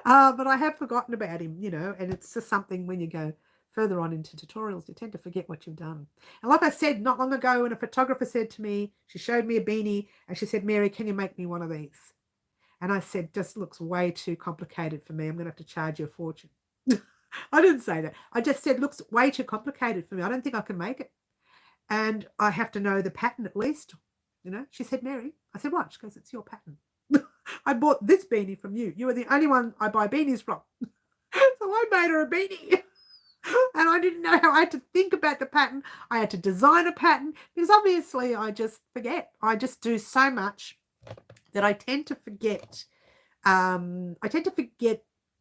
But I have forgotten about him, you know, and it's just something when you go further on into tutorials, you tend to forget what you've done. And like I said, not long ago, when a photographer said to me, she showed me a beanie and she said, Mary, can you make me one of these? And I said, just looks way too complicated for me. I'm going to have to charge you a fortune. I didn't say that. I just said, looks way too complicated for me. I don't think I can make it. And I have to know the pattern at least. You know, she said, Mary. I said, what? She goes, it's your pattern. I bought this beanie from you. You were the only one I buy beanies from. So I made her a beanie. And I didn't know how I had to think about the pattern. I had to design a pattern because obviously I just forget. I just do so much that I tend to forget.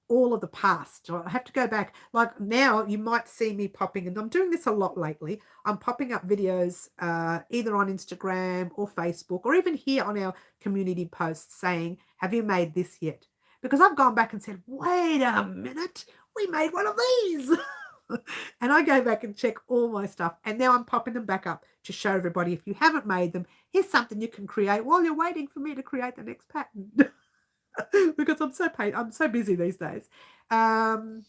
All of the past. I have to go back. Like now you might see me popping, and I'm doing this a lot lately. I'm popping up videos either on Instagram or Facebook or even here on our community posts saying, have you made this yet? Because I've gone back and said, wait a minute, we made one of these. And I go back and check all my stuff. And now I'm popping them back up to show everybody, if you haven't made them, here's something you can create while you're waiting for me to create the next pattern. Because I'm so busy these days. We got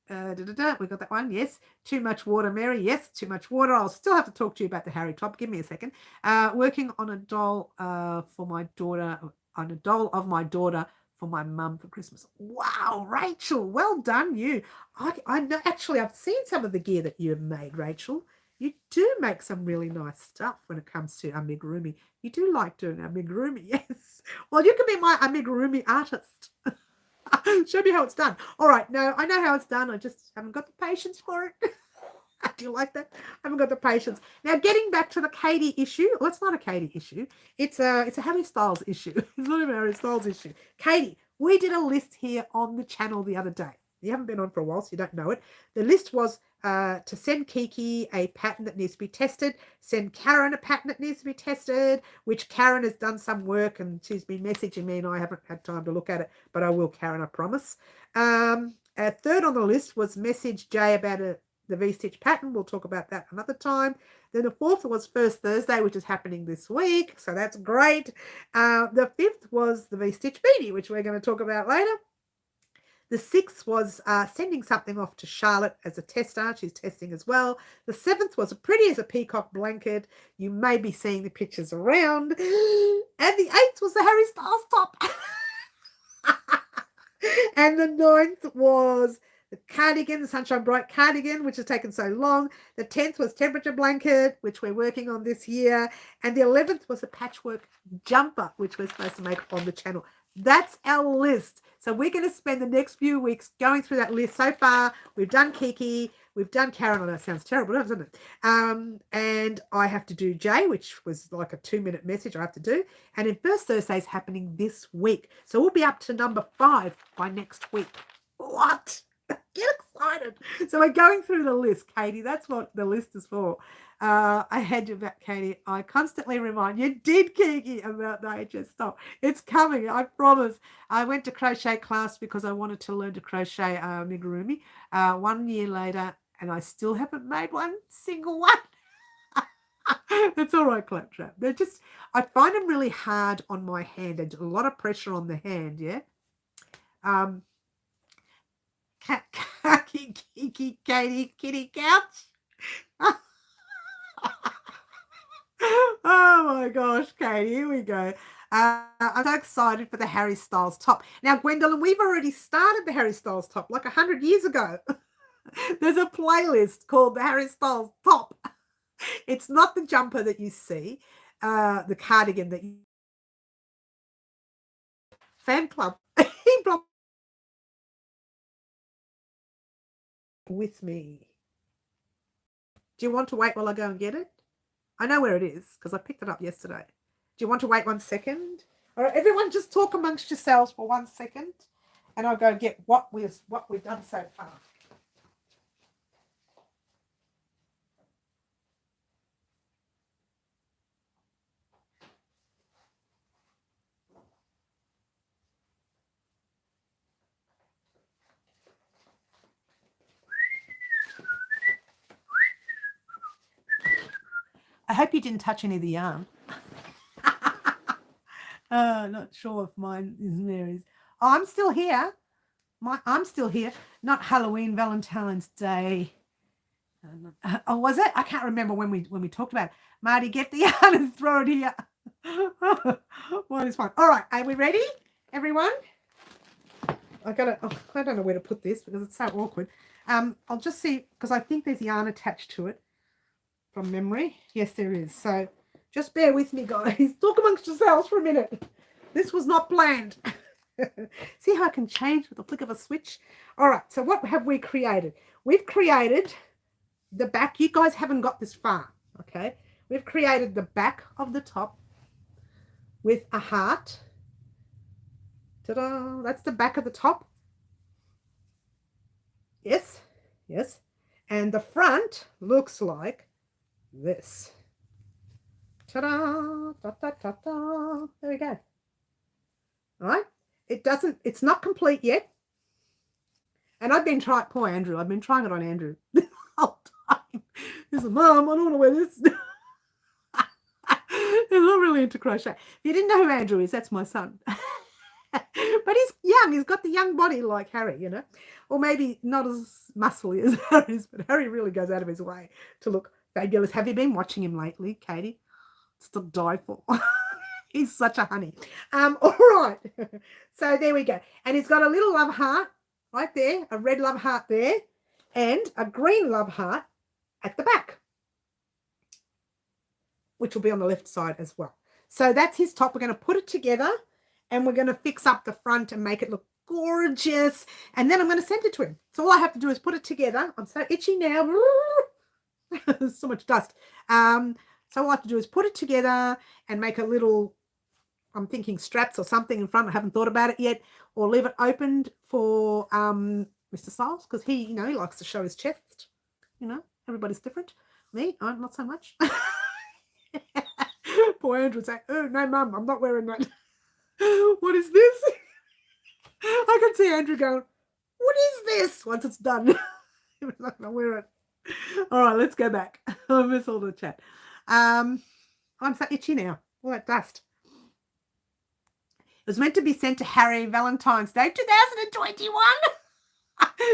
that one. Yes. Too much water, Mary. Yes, too much water. I'll still have to talk to you about the Harry top. Give me a second. Working on a doll for my daughter, on a doll of my daughter for my mum for Christmas. Wow, Rachel, well done you. I know, actually, I've seen some of the gear that you have made, Rachel. You do make some really nice stuff when it comes to amigurumi. You do like doing amigurumi, yes. Well, you can be my amigurumi artist. Show me how it's done. All right, no, I know how it's done. I just haven't got the patience for it. Do you like that? I haven't got the patience. Now, getting back to the Katie issue. Well, it's not a Katie issue. It's a Harry Styles issue. It's not a Harry Styles issue. Katie, we did a list here on the channel the other day. You haven't been on for a while, so you don't know it. The list was to send Kiki a pattern that needs to be tested, send Karen a pattern that needs to be tested, which Karen has done some work and she's been messaging me and I haven't had time to look at it, but I will, Karen, I promise. Third on the list was message Jay about the V-stitch pattern. We'll talk about that another time. Then the fourth was First Thursday, which is happening this week, so that's great. The fifth was the V-stitch beanie, which we're going to talk about later. The sixth was sending something off to Charlotte as a tester. She's testing as well. The seventh was pretty as a peacock blanket. You may be seeing the pictures around. And the eighth was the Harry Styles top. And the ninth was the cardigan, the Sunshine Bright cardigan, which has taken so long. The 10th was temperature blanket, which we're working on this year. And the 11th was a patchwork jumper, which we're supposed to make on the channel. That's our list. So we're going to spend the next few weeks going through that list. So far, we've done Kiki, we've done Karen. I know it sounds terrible, doesn't it? And I have to do Jay, which was like a 2-minute message I have to do. And in First Thursday is happening this week. So we'll be up to number 5 by next week. What? Get excited. So we're going through the list, Katie. That's what the list is for. I had you back, Katie. I constantly remind you, did Kiki about the HS stop. It's coming, I promise. I went to crochet class because I wanted to learn to crochet amigurumi 1 year later, and I still haven't made one single one. It's all right, Claptrap. They're just, I find them really hard on my hand. There's a lot of pressure on the hand, yeah? Kiki, Katie, kitty couch. Oh my gosh, Katie, here we go. I'm so excited for the Harry Styles top. Now, Gwendolyn, we've already started the Harry Styles top like 100 years ago. There's a playlist called the Harry Styles top. It's not the jumper that you see, the cardigan that you... Fan club. With me. Do you want to wait while I go and get it? I know where it is because I picked it up yesterday. Do you want to wait 1 second? All right, everyone just talk amongst yourselves for 1 second and I'll go get what we've done so far. I hope you didn't touch any of the yarn. Not sure if mine is Mary's. Oh, I'm still here. I'm still here. Not Halloween, Valentine's Day. Oh, was it? I can't remember when we talked about it. Marty, get the yarn and throw it here. Well, it's fine. All right, are we ready, everyone? I don't know where to put this because it's so awkward. I'll just see because I think there's yarn attached to it from memory. Yes, there is. So just bear with me, guys. Talk amongst yourselves for a minute. This was not planned. See how I can change with the flick of a switch? All right, so what have we created? We've created the back. You guys haven't got this far, okay? We've created the back of the top with a heart. Ta-da! That's the back of the top. Yes, yes. And the front looks like this. Ta-da! Da-da-da-da. There we go. All right. It's not complete yet. And I've been trying, poor Andrew, I've been trying it on Andrew the whole time. He said, Mom, I don't want to wear this. He's not really into crochet. If you didn't know who Andrew is, that's my son. But he's young. He's got the young body like Harry, you know. Or maybe not as muscly as Harry's, but Harry really goes out of his way to look fabulous. Have you been watching him lately, Katie? It's to die for. He's such a honey. All right. So there we go. And he's got a little love heart right there, a red love heart there, and a green love heart at the back, which will be on the left side as well. So that's his top. We're going to put it together and we're going to fix up the front and make it look gorgeous. And then I'm going to send it to him. So all I have to do is put it together. I'm so itchy now. There's so much dust. So all I have to do is put it together and make a little, I'm thinking straps or something in front. I haven't thought about it yet. Or leave it opened for Mr. Styles because he, you know, he likes to show his chest. You know, everybody's different. Me, not so much. Poor Andrew would say, oh, no, Mum, I'm not wearing that. What is this? I can see Andrew going, what is this? Once it's done, I'm not going to wear it. All right, let's go back. I miss all the chat. I'm so itchy now. All that dust. It was meant to be sent to Harry Valentine's Day 2021.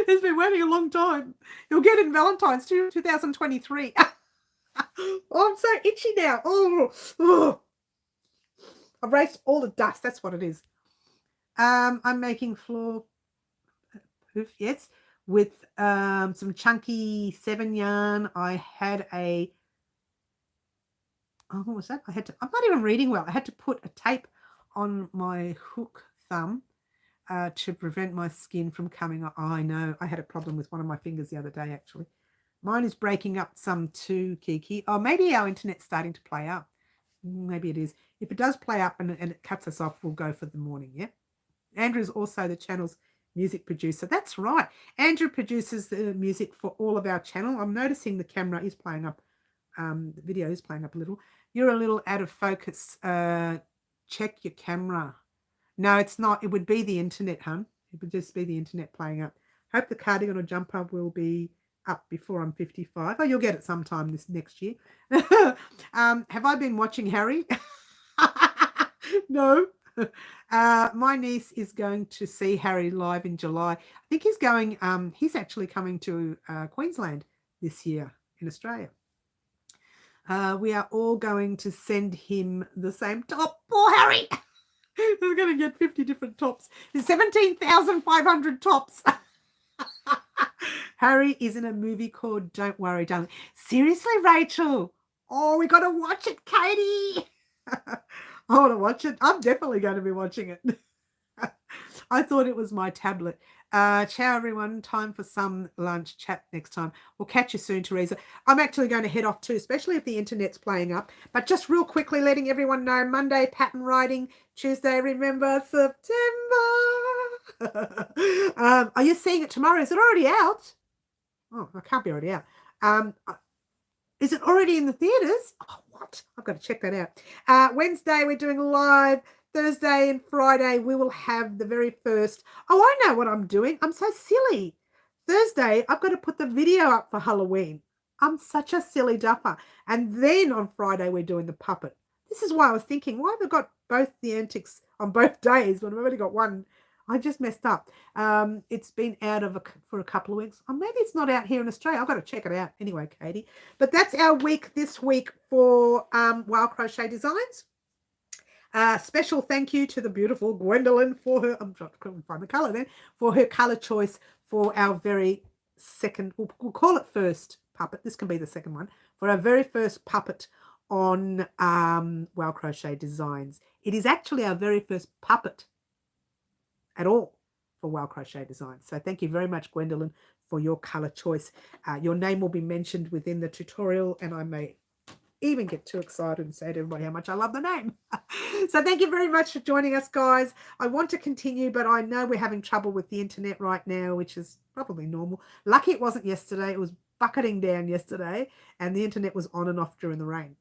He's been waiting a long time. He'll get in Valentine's 2023. Oh, I'm so itchy now. Oh. I've erased all the dust. That's what it is. I'm making floor poof, yes, with some chunky 7 yarn. I had a, what was that? I'm not even reading well. I had to put a tape on my hook thumb to prevent my skin from coming off. Oh, I know. I had a problem with one of my fingers the other day, actually. Mine is breaking up some too, Kiki. Oh, maybe our internet's starting to play up. Maybe it is. If it does play up and it cuts us off, we'll go for the morning, yeah? Andrew's also the channel's music producer. That's right. Andrew produces the music for all of our channel. I'm noticing the camera is playing up. The video is playing up a little. You're a little out of focus. Check your camera. No, it's not. It would be the internet, hun. It would just be the internet playing up. Hope the cardigan or jumper will be up before I'm 55. Oh, you'll get it sometime this next year. Have I been watching Harry? No. My niece is going to see Harry live in July. I think he's going, he's actually coming to Queensland this year in Australia. We are all going to send him the same top. Poor Harry. We're going to get 50 different tops. There's 17,500 tops. Harry is in a movie called Don't Worry, Darling. Seriously, Rachel? Oh, we got to watch it, Katie. I want to watch it. I'm definitely going to be watching it. I thought it was my tablet. Ciao, everyone. Time for some lunch chat next time. We'll catch you soon, Teresa. I'm actually going to head off too, especially if the internet's playing up. But just real quickly letting everyone know, Monday, pattern writing. Tuesday, remember September. Are you seeing it tomorrow? Is it already out? Oh, it can't be already out. Is it already in the theatres? Oh, what? I've got to check that out. Wednesday, we're doing live. Thursday and Friday, we will have the very first. Oh, I know what I'm doing. I'm so silly. Thursday, I've got to put the video up for Halloween. I'm such a silly duffer. And then on Friday, we're doing the puppet. This is why I was thinking, why have I got both the antics on both days when I've already got one? I just messed up. It's been out for a couple of weeks. Oh, maybe it's not out here in Australia. I've got to check it out anyway, Katie. But that's our week this week for Wild Crochet Designs. Special thank you to the beautiful Gwendolyn for her, I'm trying to find the colour then, for her colour choice for our very second, we'll call it first puppet. This can be the second one, for our very first puppet on Wild Crochet Designs. It is actually our very first puppet at all for Wild Crochet Designs. So thank you very much, Gwendolyn, for your colour choice. Your name will be mentioned within the tutorial, and I may even get too excited and say to everybody how much I love the name. So thank you very much for joining us, guys. I want to continue, but I know we're having trouble with the internet right now, which is probably normal. Lucky it wasn't yesterday. It was bucketing down yesterday, and the internet was on and off during the rain.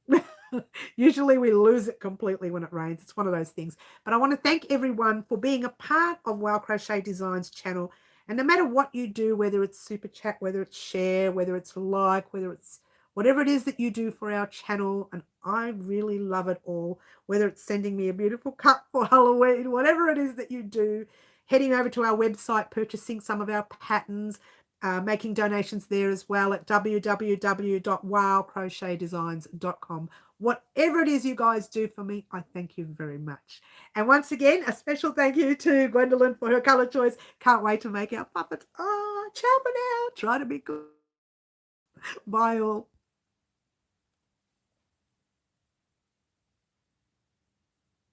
Usually we lose it completely when it rains. It's one of those things. But I want to thank everyone for being a part of Wild Crochet Designs channel. And no matter what you do, whether it's super chat, whether it's share, whether it's like, whether it's whatever it is that you do for our channel, and I really love it all, whether it's sending me a beautiful cup for Halloween, whatever it is that you do, heading over to our website, purchasing some of our patterns, making donations there as well at www.wildcrochetdesigns.com. Whatever it is you guys do for me, I thank you very much. And once again, a special thank you to Gwendolyn for her colour choice. Can't wait to make our puppets. Oh, ciao for now. Try to be good. Bye all.